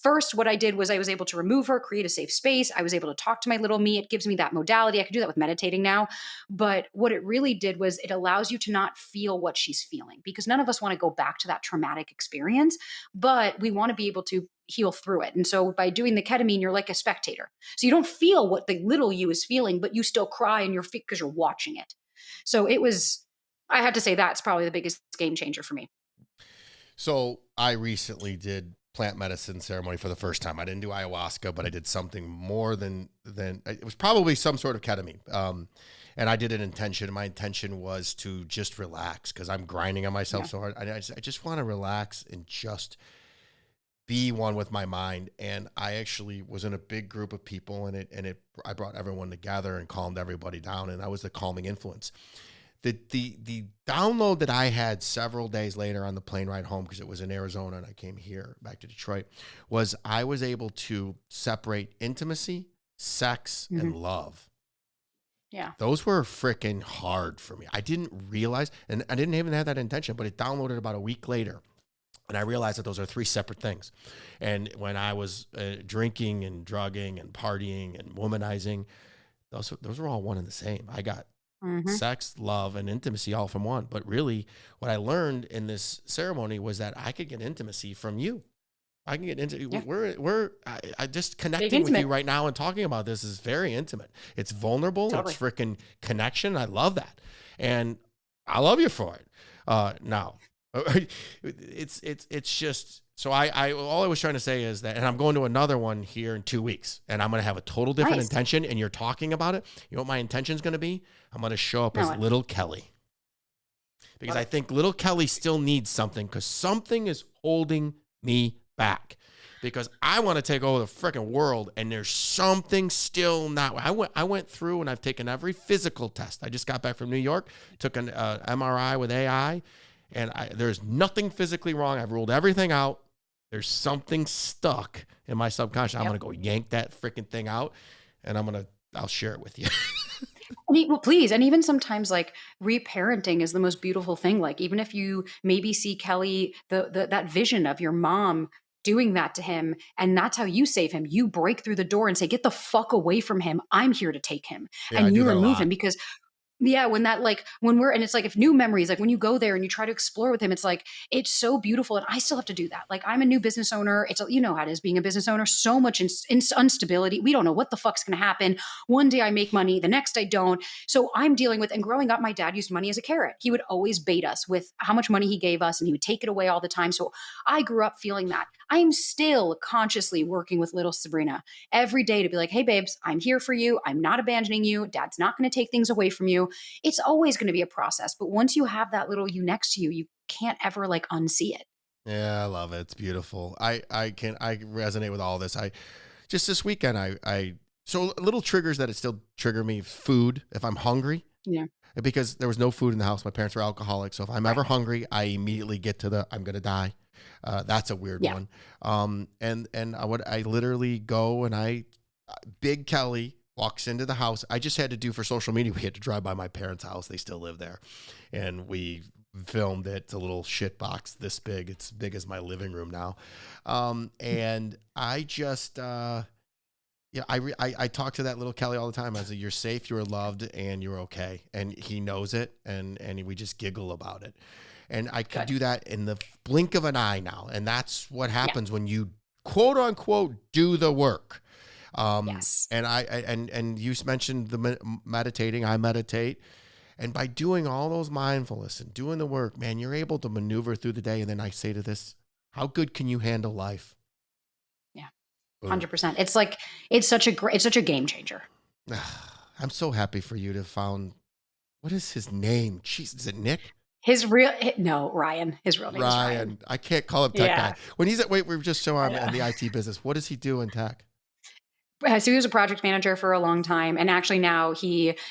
First, what I did was I was able to remove her, create a safe space. I was able to talk to my little me. It gives me that modality. I can do that with meditating now. But what it really did was it allows you to not feel what she's feeling, because none of us want to go back to that traumatic experience, but we want to be able to heal through it. And so by doing the ketamine, you're like a spectator. So you don't feel what the little you is feeling, but you still cry in your feet because you're watching it. So I had to say that's probably the biggest game changer for me. So I recently did plant medicine ceremony for the first time. I didn't do ayahuasca, but I did something more than it was probably some sort of ketamine. And I did an intention. My intention was to just relax because I'm grinding on myself so hard. I just want to relax and just be one with my mind. And I actually was in a big group of people, and I brought everyone together and calmed everybody down. And I was the calming influence. The download that I had several days later on the plane ride home, because it was in Arizona and I came here back to Detroit, was I was able to separate intimacy, sex, and love. Yeah. Those were freaking hard for me. I didn't realize, and I didn't even have that intention, but it downloaded about a week later. And I realized that those are three separate things. And when I was drinking and drugging and partying and womanizing, those were all one and the same. I got sex, love, and intimacy all from one. But really, what I learned in this ceremony was that I could get intimacy from you. I can get into I just connecting with you right now and talking about this is very intimate. It's vulnerable. Totally. It's freaking connection. I love that. And I love you for it. Now it's just, so I all I was trying to say is that, and I'm going to another one here in 2 weeks, and I'm going to have a total different intention. And you're talking about it. You know what my intention is going to be? I'm going to show up as little Kelly, because I think little Kelly still needs something, because something is holding me back, because I want to take over the freaking world, and there's something still not. I went through and I've taken every physical test. I just got back from New York, took an MRI with AI, and there's nothing physically wrong. I've ruled everything out. There's something stuck in my subconscious. I'm going to go yank that freaking thing out, and I'll share it with you. Well, please. And even sometimes, like, reparenting is the most beautiful thing. Like, even if you maybe see Kelly, that vision of your mom doing that to him, and that's how you save him. You break through the door and say, get the fuck away from him. I'm here to take him. Yeah, And you remove him, because and it's like, if new memories, like when you go there and you try to explore with him, it's like, it's so beautiful. And I still have to do that. Like, I'm a new business owner. You know how it is being a business owner, so much instability. We don't know what the fuck's going to happen. One day I make money, the next I don't. So I'm dealing with, and growing up, my dad used money as a carrot. He would always bait us with how much money he gave us, and he would take it away all the time. So I grew up feeling that. I am still consciously working with little Sabrina every day to be like, hey babes, I'm here for you. I'm not abandoning you. Dad's not going to take things away from you. It's always going to be a process. But once you have that little you next to you, you can't ever like unsee it. Yeah, I love it. It's beautiful. I resonate with all this. Just this weekend, so little triggers that it still trigger me. Food, if I'm hungry. Yeah. Because there was no food in the house. My parents were alcoholics. So if I'm ever hungry, I immediately get to I'm going to die. That's a weird Yeah. one. And I literally go and Big Kelly walks into the house. I just had to do for social media. We had to drive by my parents' house. They still live there, and we filmed it. It's a little shit box this big. It's big as my living room now. And I just, yeah, I talk to that little Kelly all the time. I say, "You're safe, you're loved, and you're okay." And he knows it, and we just giggle about it. And I could Good. do that in the blink of an eye now. And that's what Yeah. happens when you quote unquote do the work. Yes. And you mentioned the meditating. I meditate, and by doing all those mindfulness and doing the work, man, you're able to maneuver through the day. And then I say to this, how good can you handle life? Yeah. Boom. 100%. It's like, it's such a game changer. I'm so happy for you to found, what is his name? Jeez, is it Nick? No, Ryan. His real name is Ryan. Ryan. I can't call him tech guy. Yeah. When he's at, wait, we just saw I him in know. the IT business. What does he do in tech? So he was a project manager for a long time. And actually now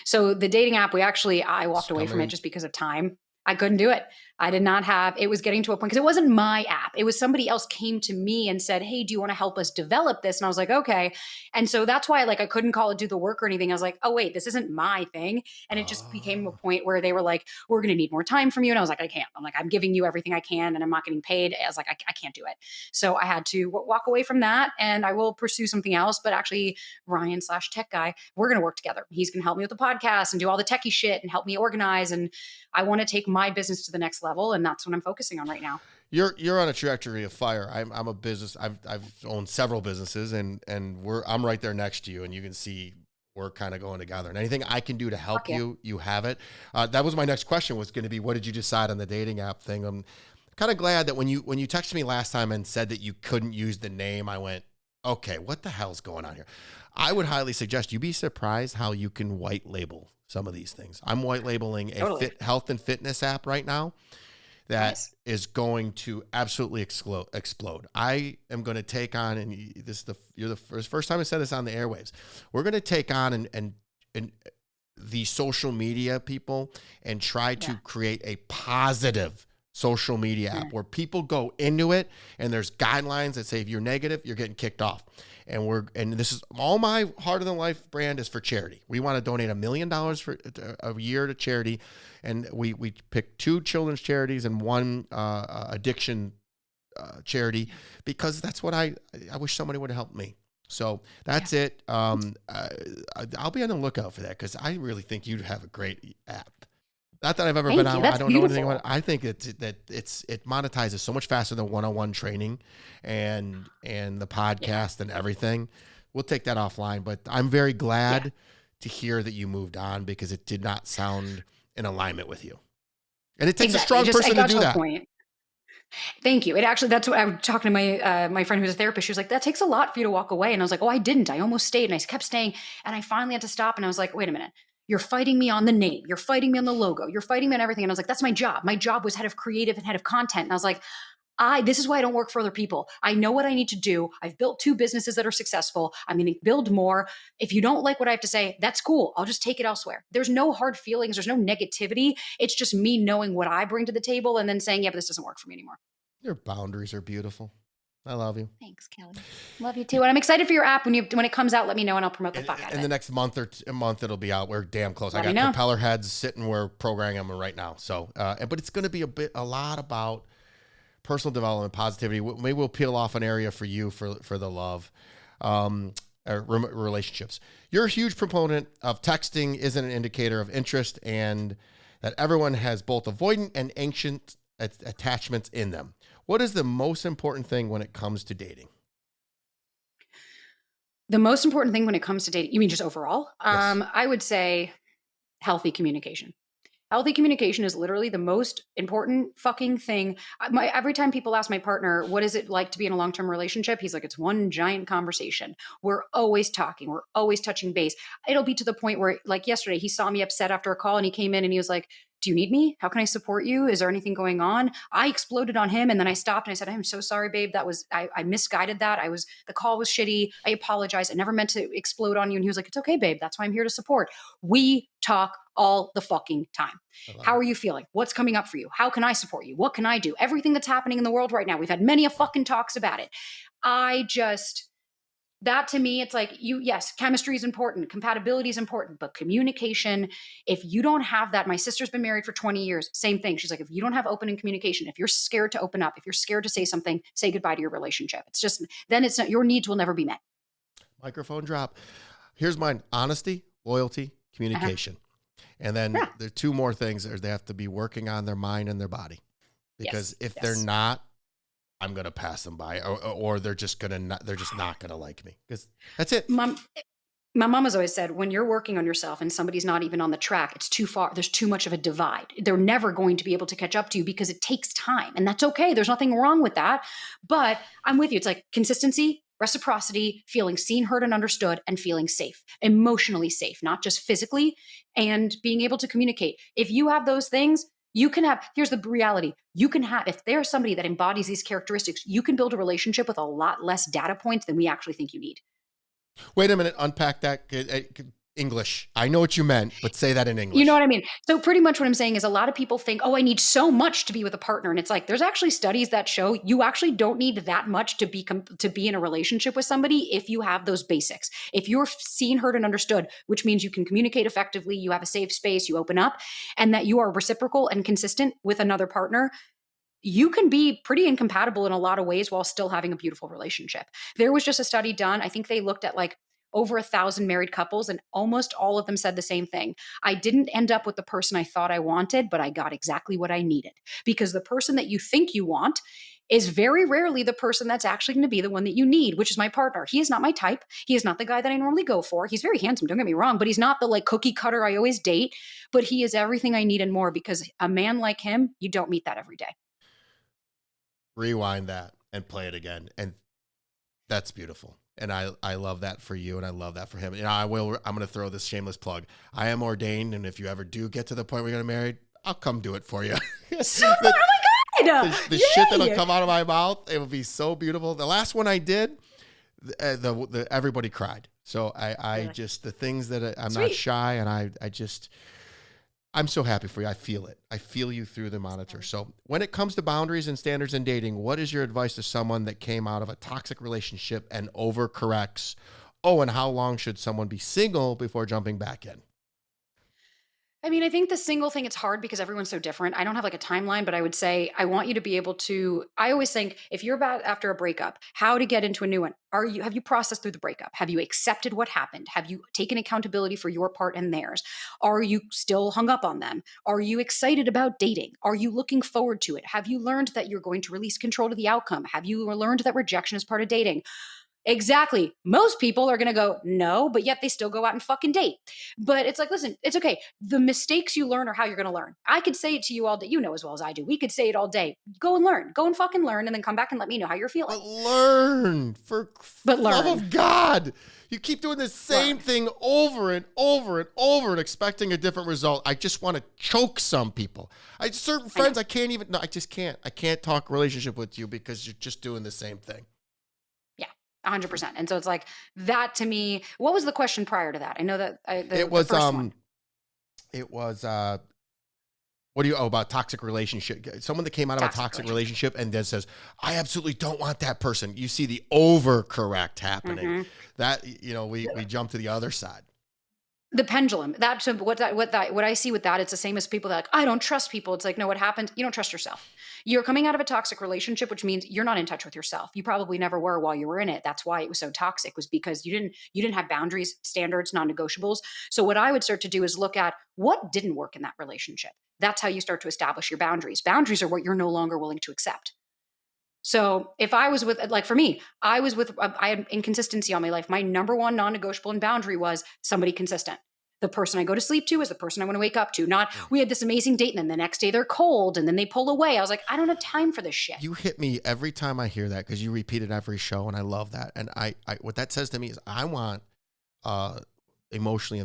so the dating app, I It's walked away from it coming. just because of time. I couldn't do it. I did not have, it was getting to a point because it wasn't my app. It was somebody else came to me and said, "Hey, do you want to help us develop this?" And I was like, okay. And so that's why I couldn't call it do the work or anything. I was like, oh, wait, this isn't my thing. And it just became a Oh, point where they were like, "We're going to need more time from you." And I was like, I can't. I'm like, I'm giving you everything I can and I'm not getting paid. I was like, I can't do it. So I had to walk away from that and I will pursue something else. But actually, Ryan/tech guy, we're going to work together. He's going to help me with the podcast and do all the techie shit and help me organize. And I want to take my business to the next level. And that's what I'm focusing on right now. you're on a trajectory of fire. I'm a business. I've owned several businesses, and I'm right there next to you, and you can see we're kind of going together. And anything I can do to help Fuck yeah. you, you have it. That was my next question, was going to be, what did you decide on the dating app thing? I'm kind of glad that when you texted me last time and said that you couldn't use the name, I went, okay, what the hell's going on here? I would highly suggest you be surprised how you can white label some of these things. I'm white labeling a Totally. health and fitness app right now that Nice. is going to absolutely explode. I am going to take on, and you're the first time I said this on the airwaves. We're going to take on and the social media people and try Yeah. to create a positive social media app Mm. where people go into it and there's guidelines that say if you're negative, you're getting kicked off. And this is all, my Harder Than Life brand is for charity. We want to donate $1 million for a year to charity, and we picked 2 children's charities and 1 addiction charity, because that's what I wish somebody would have helped me. So Yeah. that's it. I'll be on the lookout for that, because I really think you'd have a great app. Not that I've ever been Thank you. on. I That's don't know anything about it. beautiful. I think it monetizes so much faster than one-on-one training and the Yeah. podcast and everything. We'll take that offline, but I'm very Yeah. glad to hear that you moved on, because it did not sound in alignment with you. And it takes a Exactly. strong I person to got do to a that. point. Thank you. It actually, that's what I was talking to my friend who's a therapist. She was like, "That takes a lot for you to walk away." And I was like, "Oh, I didn't. I almost stayed and I kept staying." And I finally had to stop. And I was like, "Wait a minute. You're fighting me on the name. You're fighting me on the logo. You're fighting me on everything." And I was like, "That's my job. My job was head of creative and head of content." And I was like, this is why I don't work for other people. I know what I need to do. I've built 2 businesses that are successful. I'm going to build more. If you don't like what I have to say, that's cool. I'll just take it elsewhere." There's no hard feelings. There's no negativity. It's just me knowing what I bring to the table and then saying, "Yeah, but this doesn't work for me anymore." Your boundaries are beautiful. I love you. Thanks, Kelly. Love you too. And I'm excited for your app. When it comes out, let me know and I'll promote the In, fuck out of in it. the next month a month, it'll be out. We're damn close. I Let me got know. propeller heads sitting where programming them right now. So, but it's going to be a lot about personal development, positivity. Maybe we'll peel off an area for you for the love, relationships. You're a huge proponent of texting isn't an indicator of interest, and that everyone has both avoidant and ancient attachments in them. What is the most important thing when it comes to dating? The most important thing when it comes to dating, you mean just overall? Yes. I would say healthy communication. Healthy communication is literally the most important fucking thing. Every time people ask my partner, "What is it like to be in a long term relationship?" He's like, "It's one giant conversation. We're always talking. We're always touching base." It'll be to the point where, like yesterday, he saw me upset after a call and he came in and he was like, do you need me? How can I support you? Is there anything going on? I exploded on him. And then I stopped and I said, I'm so sorry, babe. I misguided that. The call was shitty. I apologize. I never meant to explode on you. And he was like, it's okay, babe. That's why I'm here to support. We talk all the fucking time. How are you feeling? What's coming up for you? How can I support you? What can I do? Everything that's happening in the world right now. We've had many a fucking talks about it. That to me, it's like yes, chemistry is important, compatibility is important, but communication, if you don't have that, my sister's been married for 20 years, same thing. She's like, if you don't have open communication, if you're scared to open up, if you're scared to say something, say goodbye to your relationship. It's just, then it's not, your needs will never be met. Microphone drop. Here's mine: honesty, loyalty, communication. And then there are two more things. They have to be working on their mind and their body, because if they're not, I'm going to pass them by, or they're just not going to like me, because that's it. My mom has always said, when you're working on yourself and somebody's not even on the track, it's too far. There's too much of a divide. They're never going to be able to catch up to you, because it takes time, and that's okay. There's nothing wrong with that. But I'm with you. It's like consistency, reciprocity, feeling seen, heard, and understood, and feeling safe, emotionally safe, not just physically, and being able to communicate. If you have those things, here's the reality. If there's somebody that embodies these characteristics, you can build a relationship with a lot less data points than we actually think you need. Wait a minute. Unpack that. English. I know what you meant, but say that in English. You know what I mean? So pretty much what I'm saying is, a lot of people think, oh, I need so much to be with a partner. And it's like, there's actually studies that show you actually don't need that much to be in a relationship with somebody if you have those basics. If you're seen, heard, and understood, which means you can communicate effectively, you have a safe space, you open up, and that you are reciprocal and consistent with another partner, you can be pretty incompatible in a lot of ways while still having a beautiful relationship. There was just a study done. I think they looked at like over 1,000 married couples, and almost all of them said the same thing. I didn't end up with the person I thought I wanted, but I got exactly what I needed. Because the person that you think you want is very rarely the person that's actually going to be the one that you need, which is my partner. He is not my type. He is not the guy that I normally go for. He's very handsome, don't get me wrong, but he's not the like cookie cutter I always date. But he is everything I need and more, because a man like him, you don't meet that every day. Rewind that and play it again. And that's beautiful. And I love that for you, and I love that for him. I'm going to throw this shameless plug. I am ordained, and if you ever do get to the point where you're going to get married, I'll come do it for you. Super, oh my God. The shit that'll come out of my mouth, it will be so beautiful. The last one I did, everybody cried. So I just, the things that I'm not shy, and I'm so happy for you. I feel it. I feel you through the monitor. So when it comes to boundaries and standards in dating, what is your advice to someone that came out of a toxic relationship and overcorrects? Oh, and how long should someone be single before jumping back in? I mean, I think the single thing, it's hard because everyone's so different. I don't have like a timeline, but I would say I want you to be able to, I always think if you're about after a breakup, how to get into a new one. Have you processed through the breakup? Have you accepted what happened? Have you taken accountability for your part and theirs? Are you still hung up on them? Are you excited about dating? Are you looking forward to it? Have you learned that you're going to release control to the outcome? Have you learned that rejection is part of dating? Exactly. Most people are going to go, no, but yet they still go out and fucking date. But it's like, listen, it's okay. The mistakes you learn are how you're going to learn. I could say it to you all day. You know as well as I do. We could say it all day. Go and learn. Go and fucking learn, and then come back and let me know how you're feeling. But learn. Love of God. You keep doing the same thing over and over and over and expecting a different result. I just want to choke some people. Certain friends, I just can't. I can't talk relationship with you because you're just doing the same thing. 100%. And so it's like that to me. What was the question prior to that? I know that it was what do you about toxic relationship? Someone that came out of a toxic relationship and then says, I absolutely don't want that person. You see the overcorrect happening. Mm-hmm. That, we jump to the other side. The pendulum. What I see with that, it's the same as people that are like, I don't trust people. It's like, no, what happened? You don't trust yourself. You're coming out of a toxic relationship, which means you're not in touch with yourself. You probably never were while you were in it. That's why it was so toxic, was because you didn't have boundaries, standards, non-negotiables. So what I would start to do is look at what didn't work in that relationship. That's how you start to establish your boundaries. Boundaries are what you're no longer willing to accept. So if I was with, like for me, I had inconsistency all my life. My number one non-negotiable and boundary was somebody consistent. The person I go to sleep to is the person I want to wake up to. Not, we had this amazing date and then the next day they're cold and then they pull away. I was like, I don't have time for this shit. You hit me every time I hear that, because you repeat it every show, and I love that. And I what that says to me is I want emotional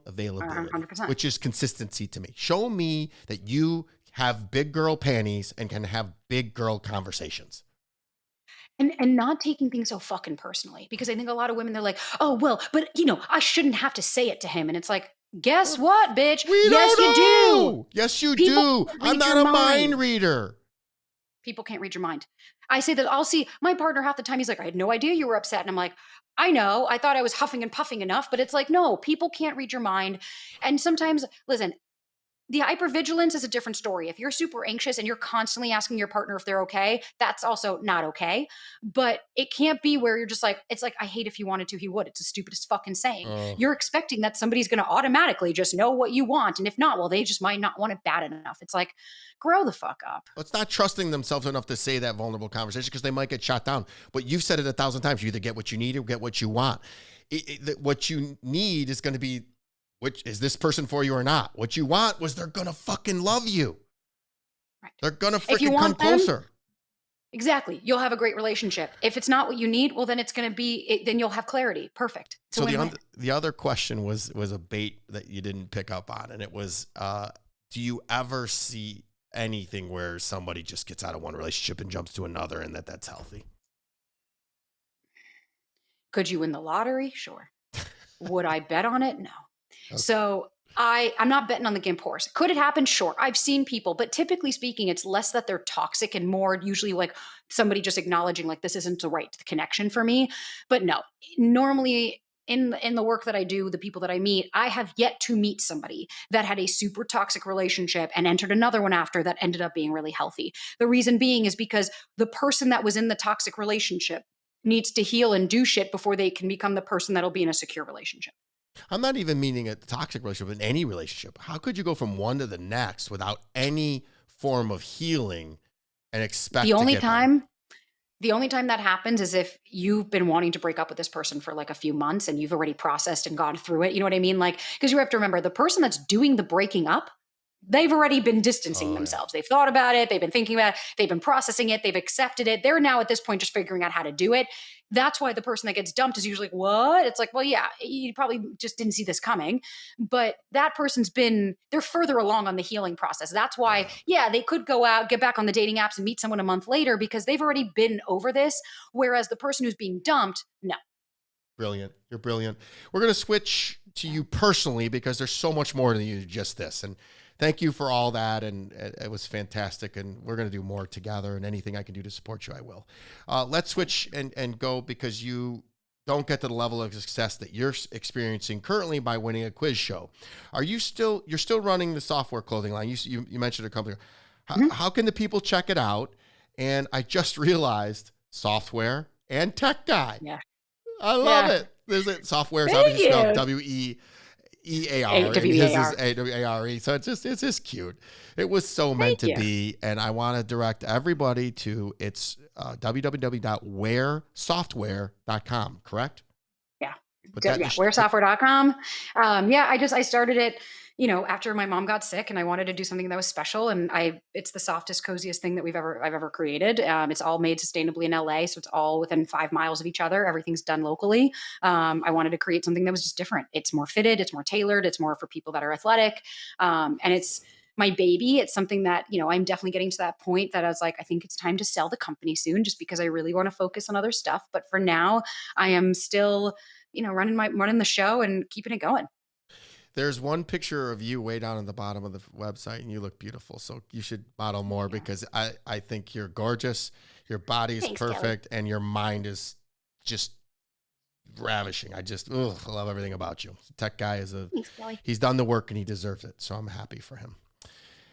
availability, 100%. which is consistency to me. Show me that you have big girl panties and can have big girl conversations. And not taking things so fucking personally, because I think a lot of women, they're like, "Oh, well, but, I shouldn't have to say it to him." And it's like, "Guess what, bitch? We Yes, don't you do." know. Yes, you People do. can't I'm read not your a mind mind. reader. People can't read your mind. I say that I'll see my partner half the time, he's like, "I had no idea you were upset." And I'm like, "I know. I thought I was huffing and puffing enough." But it's like, no, people can't read your mind. And sometimes, listen, the hypervigilance is a different story. If you're super anxious and you're constantly asking your partner if they're okay, that's also not okay. But it can't be where you're just like, it's like, I hate if he wanted to, he would. It's the stupidest fucking saying. Oh, You're expecting that somebody's going to automatically just know what you want. And if not, well, they just might not want it bad enough. It's like, grow the fuck up. it's not trusting themselves enough to say that vulnerable conversation because they might get shot down. But you've said it 1,000 times. You either get what you need or get what you want. What you need is going to be, which is this person for you or not? What you want was they're going to fucking love you. Right. They're going to If you freaking come want them, closer. exactly, you'll have a great relationship. If it's not what you need, well, then it's going to be, then you'll have clarity. Perfect. It's a So win-win. the other question was a bait that you didn't pick up on, and it was, do you ever see anything where somebody just gets out of one relationship and jumps to another, and that's healthy? Could you win the lottery? Sure. Would I bet on it? No. Okay. So I'm not betting on the gimp horse. Could it happen? Sure. I've seen people, but typically speaking, it's less that they're toxic and more usually like somebody just acknowledging like this isn't the right connection for me. But no, normally in the work that I do, the people that I meet, I have yet to meet somebody that had a super toxic relationship and entered another one after that ended up being really healthy. The reason being is because the person that was in the toxic relationship needs to heal and do shit before they can become the person that'll be in a secure relationship. I'm not even meaning a toxic relationship, in any relationship. How could you go from one to the next without any form of healing and expect The to only get better? time the only time that happens is if you've been wanting to break up with this person for like a few months and you've already processed and gone through it. You know what I mean? Like, because you have to remember the person that's doing the breaking up, they've already been distancing Oh, yeah. themselves. They've thought about it. They've been thinking about it. They've been processing it. They've accepted it. They're now at this point just figuring out how to do it. That's why the person that gets dumped is usually like, what? It's like, well, yeah, you probably just didn't see this coming. But that they're further along on the healing process. That's why, Yeah. yeah, they could go out, get back on the dating apps and meet someone a month later because they've already been over this. Whereas the person who's being dumped, no. Brilliant. You're brilliant. We're going to switch to you personally because there's so much more than you just this. And thank you for all that. And it was fantastic. And we're going to do more together. And anything I can do to support you, I will. Let's switch and go because you don't get to the level of success that you're experiencing currently by winning a quiz show. You're still running the software clothing line. You mentioned a company. How can the people check it out? And I just realized software and tech guy. Yeah. I love Yeah. it. There's it. Software is Thank obviously spelled you. WEEAR, and his is WEAR. AWARE. So it's just cute. It was so meant Thank to you. be, and I want to direct everybody to its www.wearsoftware.com. Correct? Yeah. Put that Good. in Yeah. Wearsoftware.com. Yeah. I started it, after my mom got sick and I wanted to do something that was special. And it's the softest, coziest thing that I've ever created. It's all made sustainably in LA. So it's all within 5 miles of each other. Everything's done locally. I wanted to create something that was just different. It's more fitted. It's more tailored. It's more for people that are athletic. And it's my baby. It's something that, I'm definitely getting to that point that I was like, I think it's time to sell the company soon just because I really want to focus on other stuff. But for now, I am still running the show and keeping it going. There's one picture of you way down at the bottom of the website, and you look beautiful. So you should model more because I think you're gorgeous. Your body is Thanks, Kelly. perfect, and your mind is just ravishing. I love everything about you. The tech guy Thanks, Kelly. he's done the work and he deserves it. So I'm happy for him.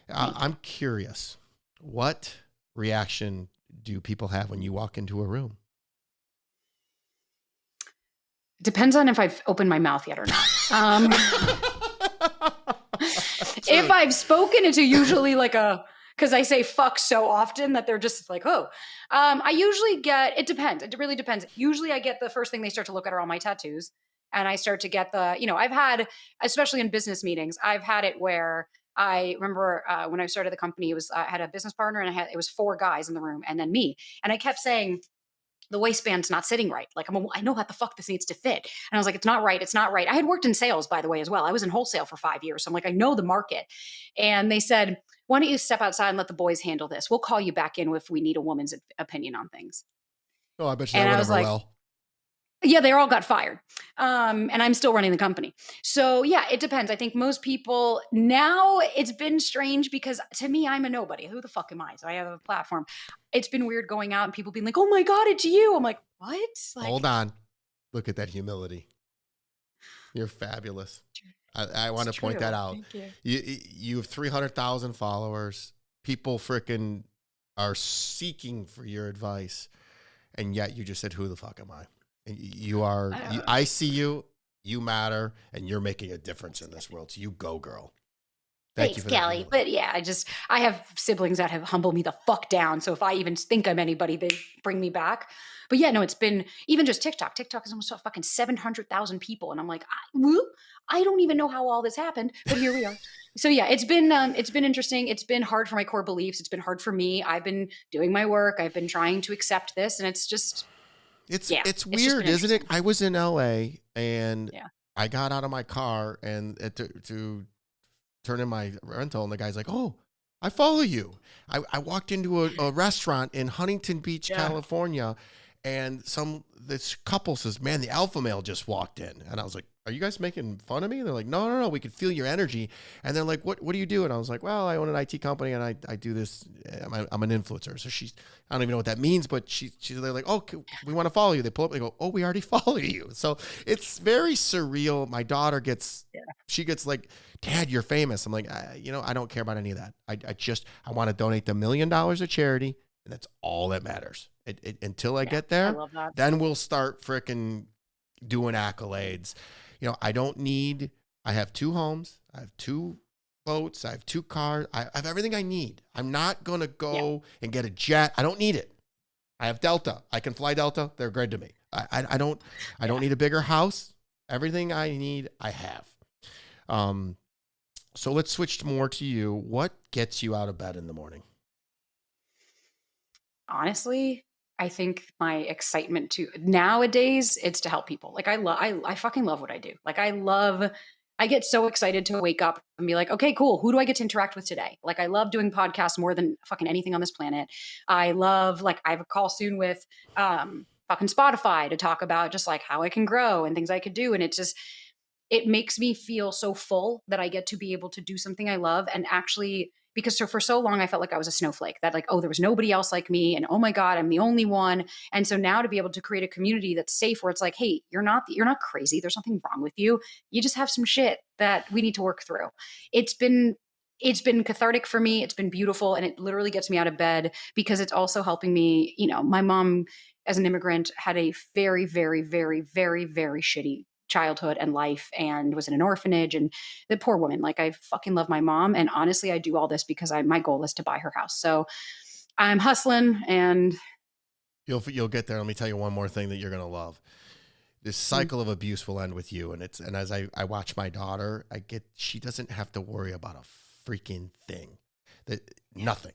I'm curious, what reaction do people have when you walk into a room? Depends on if I've opened my mouth yet or not. If I've spoken, it's usually like because I say fuck so often that they're just like, oh. I usually it depends. It really depends. Usually I get the first thing they start to look at are all my tattoos. And I start to get I've had, especially in business meetings, I've had it where I remember when I started the company, I had a business partner and it was 4 guys in the room and then me. And I kept saying, the waistband's not sitting right. Like I know how the fuck this needs to fit. And I was like, it's not right. It's not right. I had worked in sales, by the way, as well. I was in wholesale for 5 years. So I'm like, I know the market. And they said, why don't you step outside and let the boys handle this? We'll call you back in if we need a woman's opinion on things. Oh, I bet you that And I went was over like, well. yeah, they all got fired. And I'm still running the company. So yeah, it depends. I think most people now, it's been strange because to me, I'm a nobody. Who the fuck am I? So I have a platform. It's been weird going out and people being like, oh my God, it's you. I'm like, what? Hold Like, on. Look at that humility. You're fabulous. I want it's to point that true. out. Thank you. You have 300,000 followers. People freaking are seeking for your advice. And yet you just said, who the fuck am I? And I see you, you matter, and you're making a difference in this world. So you go, girl. Thank you Thanks, for that Kelly. humility. But yeah, I have siblings that have humbled me the fuck down. So if I even think I'm anybody, they bring me back. But yeah, no, it's been even just TikTok. TikTok is almost fucking 700,000 people. And I'm like, I don't even know how all this happened, but here we are. So yeah, it's been interesting. It's been hard for my core beliefs. It's been hard for me. I've been doing my work. I've been trying to accept this. And it's just, yeah, It's it's just been weird, isn't it? interesting. I was in LA and Yeah. I got out of my car and to turn in my rental, and the guy's like, "Oh, I follow you." I walked into a restaurant in Huntington Beach, Yeah. California, and this couple says, "Man, the alpha male just walked in," and I was like, "Are you guys making fun of me?" And they're like, "No, no, no. We could feel your energy." And they're like, "What do you do?" And I was like, "Well, I own an IT company, and I do this. I'm an influencer." So I don't even know what that means, but they're like, "Oh, we want to follow you." They pull up, they go, "Oh, we already follow you." So it's very surreal. My daughter she gets like, "Dad, you're famous." I'm like, I don't care about any of that. I want to donate $1 million to charity, and that's all that matters. Until I Yeah. get I there, love that. then we'll start fricking doing accolades. I have 2 homes, I have 2 boats, I have 2 cars, I have everything I need. I'm not gonna Yeah. go and get a jet. I don't need it. I have Delta. I can fly Delta. They're good to me. I don't Yeah. need a bigger house. Everything I need, I have. Um, so let's switch more to you. What gets you out of bed in the morning? Honestly, I think my excitement to nowadays it's to help people. Like I fucking love what I do. I get so excited to wake up and be like, okay, cool. Who do I get to interact with today? Like I love doing podcasts more than fucking anything on this planet. I love like I have a call soon with fucking Spotify to talk about just like how I can grow and things I could do. And it makes me feel so full that I get to be able to do something I love and actually because for so long I felt like I was a snowflake that like oh there was nobody else like me and oh my god I'm the only one and so now to be able to create a community that's safe where it's like hey you're not crazy there's nothing wrong with you just have some shit that we need to work through it's been it's been cathartic for me it's been beautiful and it literally gets me out of bed because it's also helping me my mom as an immigrant had a very very very very very shitty childhood and life and was in an orphanage and the poor woman like I fucking love my mom and honestly I do all this because my goal is to buy her house so I'm hustling and You'll get there. Let me tell you one more thing that you're gonna love. This mm, cycle of abuse will end with you, and as I watch my daughter, she doesn't have to worry about a freaking thing, that nothing,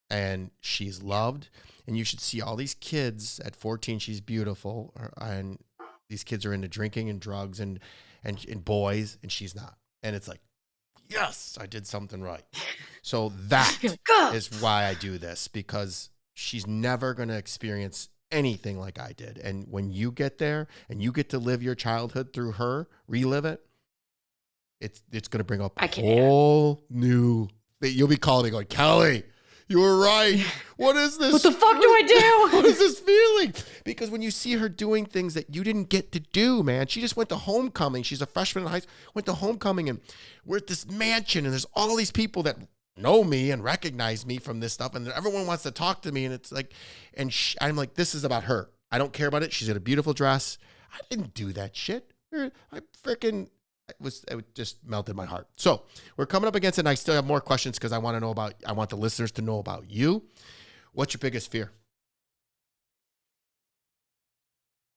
and she's loved. And you should see all these kids at 14. She's beautiful, and these kids are into drinking and drugs and boys, and she's not. And it's like, yes, I did something right. So you're that like, "Gah!" is why I do this, because she's never going to experience anything like I did. And when you get there and you get to live your childhood through her, relive it, it's going to bring up a I can't yeah. whole new thing. You'll be calling me going, Kelly, you were right. What is What this? the fuck do I What do? is this feeling? Because when you see her doing things that you didn't get to do, man, she just went to homecoming. She's a freshman in high school, went to homecoming, and we're at this mansion, and there's all these people that know me and recognize me from this stuff, and everyone wants to talk to me, and it's like, I'm like, this is about her. I don't care about it. She's got a beautiful dress. I didn't do that shit. I freaking it just melted my heart. So we're coming up against it, and I still have more questions because I want the listeners to know about you. What's your biggest fear?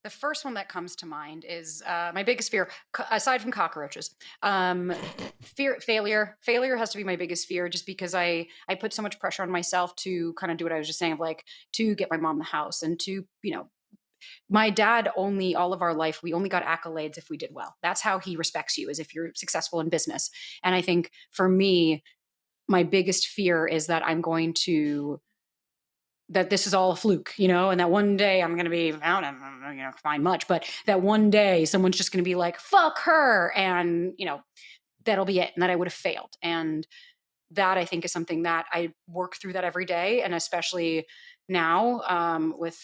The first one that comes to mind is my biggest fear, aside from cockroaches. Fear, failure. Failure has to be my biggest fear, just because I put so much pressure on myself to kind of do what I was just saying, of like to get my mom the house and to my dad only, all of our life, we only got accolades if we did well. That's how he respects you, is if you're successful in business. And I think for me, my biggest fear is that that this is all a fluke, and that one day I'm going to be, I don't know, find much, but that one day someone's just going to be like, fuck her. And, that'll be it. And that I would have failed. And that, I think, is something that I work through that every day. And especially now, with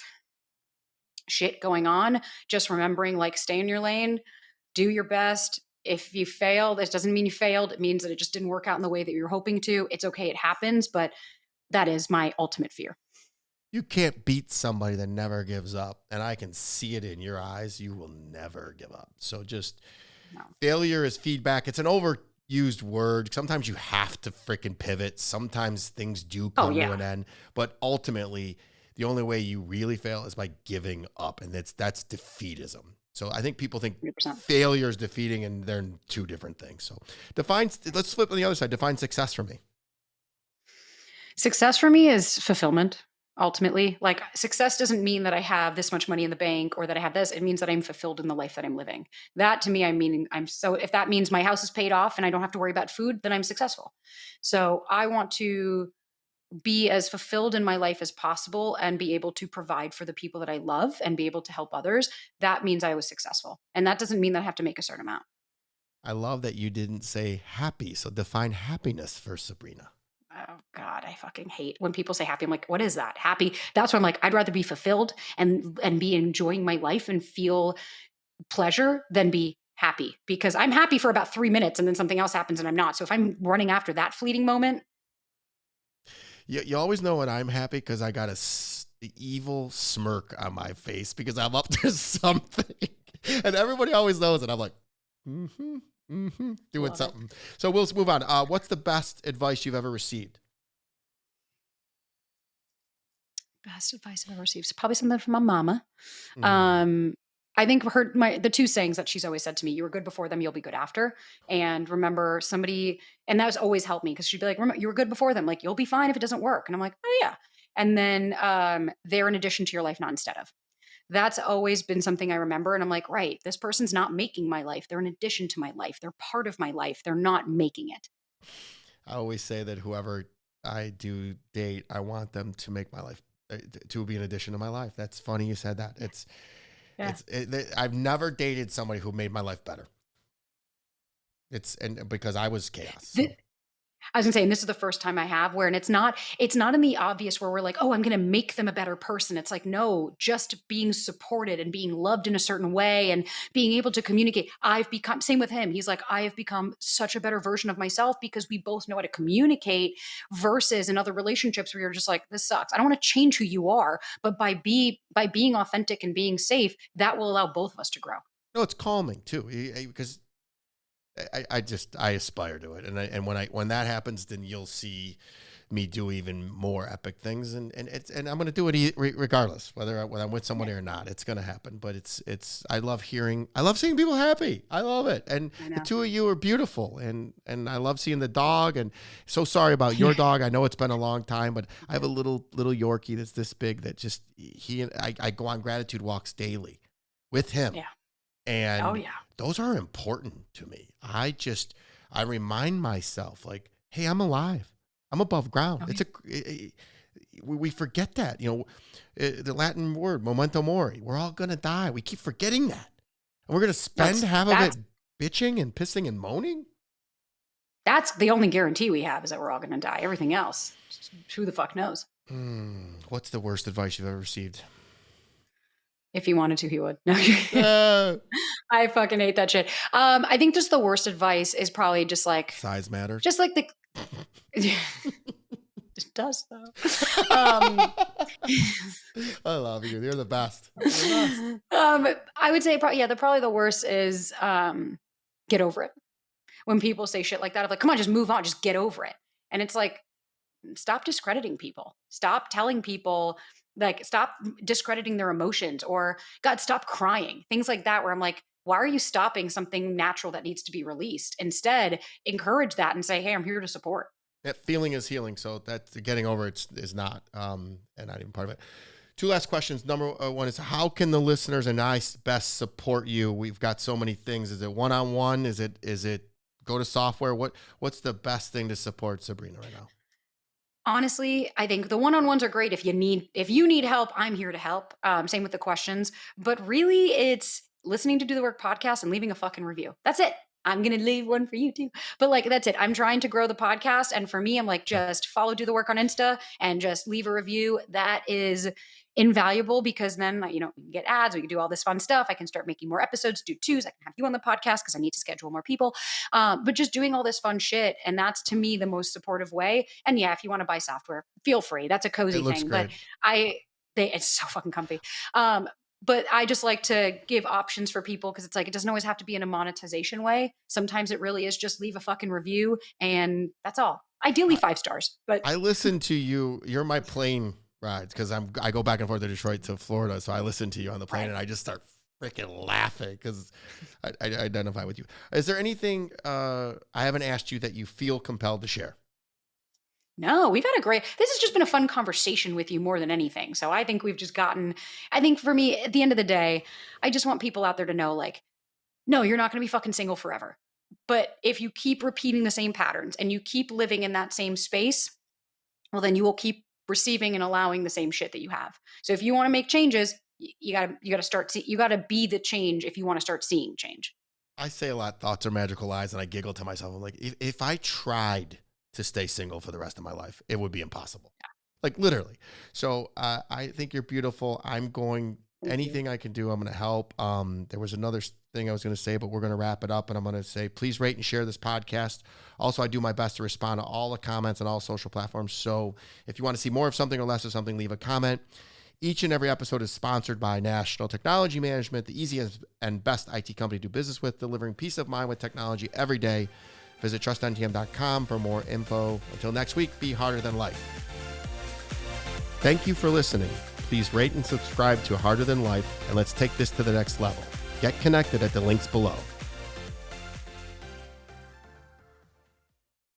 shit going on, just remembering, like, stay in your lane, do your best. If you fail, this doesn't mean you failed. It means that it just didn't work out in the way that you're hoping to. It's okay. It happens. But that is my ultimate fear. You can't beat somebody that never gives up. And I can see it in your eyes. You will never give up. So just No. failure is feedback. It's an overused word. Sometimes you have to freaking pivot. Sometimes things do come to an end. But ultimately, the only way you really fail is by giving up. And that's defeatism. So I think people think 100%. failure is defeating, and they're two different things. So let's flip on the other side. Define success for me. Success for me is fulfillment. Ultimately, like, success doesn't mean that I have this much money in the bank or that I have this. It means that I'm fulfilled in the life that I'm living. That, to me, if that means my house is paid off and I don't have to worry about food, then I'm successful. So I want to be as fulfilled in my life as possible and be able to provide for the people that I love and be able to help others. That means I was successful. And that doesn't mean that I have to make a certain amount. I love that you didn't say happy. So define happiness for Sabrina. Oh God, I fucking hate when people say happy. I'm like, what is that? Happy. That's why I'm like, I'd rather be fulfilled and be enjoying my life and feel pleasure than be happy, because I'm happy for about 3 minutes and then something else happens and I'm not. So if I'm running after that fleeting moment. You always know when I'm happy because I got evil smirk on my face because I'm up to something. And everybody always knows it. I'm like, doing Love something. it. So we'll move on. What's the best advice you've ever received? Best advice I've ever received. So probably something from my mama. Mm. I think the two sayings that she's always said to me: "You were good before them, you'll be good after." And remember somebody, and that has always helped me, because she'd be like, "Remember, you were good before them. Like, you'll be fine if it doesn't work." And I'm like, "Oh yeah." And then they're in addition to your life, not instead of. That's always been something I remember. And I'm like, right, this person's not making my life. They're an addition to my life. They're part of my life. They're not making it. I always say that whoever I do date, I want them to make my life, to be an addition to my life. That's funny you said that. Yeah. I've never dated somebody who made my life better. And because I was chaos. So. I was gonna say, and this is the first time I have where, and it's not in the obvious where we're like, oh, I'm gonna make them a better person. It's like, no, just being supported and being loved in a certain way and being able to communicate. I've become, same with him. He's like, I have become such a better version of myself because we both know how to communicate, versus in other relationships where you're just like, this sucks. I don't want to change who you are, but by being authentic and being safe, that will allow both of us to grow. No, it's calming too, because I aspire to it, and when that happens, then you'll see me do even more epic things, and I'm going to do it regardless whether I'm with somebody or not. It's going to happen, but I love seeing people happy. I love it, and the two of you are beautiful, and I love seeing the dog. And so sorry about your dog. I know it's been a long time, but I have a little Yorkie that's this big that just I go on gratitude walks daily with him. Yeah. And Oh yeah. those are important to me. I remind myself, like, hey, I'm alive. I'm above ground. We forget that, the Latin word memento mori. We're all going to die. We keep forgetting that. And we're going to spend half of it bitching and pissing and moaning. That's the only guarantee we have, is that we're all going to die. Everything else, who the fuck knows? What's the worst advice you've ever received? If he wanted to, he would. No. I fucking hate that shit. I think just the worst advice is probably just like, size matters. Just like it does though. I love you. You're the best. I would say probably the worst is get over it. When people say shit like that, I'm like, come on, just move on, just get over it. And it's like, stop discrediting people. Stop telling people, like, stop discrediting their emotions, or God, stop crying. Things like that, where I'm like, why are you stopping something natural that needs to be released? Instead, encourage that and say, hey, I'm here to support. That feeling is healing. So that getting over it is not, and not even part of it. Two last questions. Number one is, how can the listeners and I best support you? We've got so many things. Is it one-on-one? Is it go to software? What's the best thing to support Sabrina right now? Honestly, I think the one-on-ones are great. If you need help, I'm here to help. Same with the questions, but really it's listening to Do the Work podcast and leaving a fucking review. That's it. I'm going to leave one for you too. But like, that's it. I'm trying to grow the podcast. And for me, I'm like, just follow Do the Work on Insta and just leave a review. That is invaluable because then, we can get ads, we can do all this fun stuff. I can start making more episodes, do twos. I can have you on the podcast because I need to schedule more people. But just doing all this fun shit. And that's to me the most supportive way. And yeah, if you want to buy software, feel free. That's a cozy It looks thing. great. But it's so fucking comfy. But I just like to give options for people because it's like, it doesn't always have to be in a monetization way. Sometimes it really is just leave a fucking review and that's all. Ideally 5 stars, but I listen to you. You're my plane rides because I go back and forth to Detroit to Florida. So I listen to you on the plane and I just start freaking laughing because I identify with you. Is there anything I haven't asked you that you feel compelled to share? No, this has just been a fun conversation with you more than anything. So I think I think for me, at the end of the day, I just want people out there to know, like, no, you're not going to be fucking single forever. But if you keep repeating the same patterns and you keep living in that same space, well, then you will keep receiving and allowing the same shit that you have. So if you want to make changes, you gotta be the change if you want to start seeing change. I say a lot, thoughts are magical lies, and I giggle to myself. I'm like, if I tried to stay single for the rest of my life, it would be impossible. Yeah. Like literally. So I think you're beautiful. Anything I can do, I'm going to help. There was another thing I was going to say, but we're going to wrap it up and I'm going to say, please rate and share this podcast. Also, I do my best to respond to all the comments on all social platforms. So if you want to see more of something or less of something, leave a comment. Each and every episode is sponsored by National Technology Management, the easiest and best IT company to do business with, delivering peace of mind with technology every day. Visit trustntm.com for more info. Until next week, be harder than life. Thank you for listening. Please rate and subscribe to Harder Than Life, and let's take this to the next level. Get connected at the links below.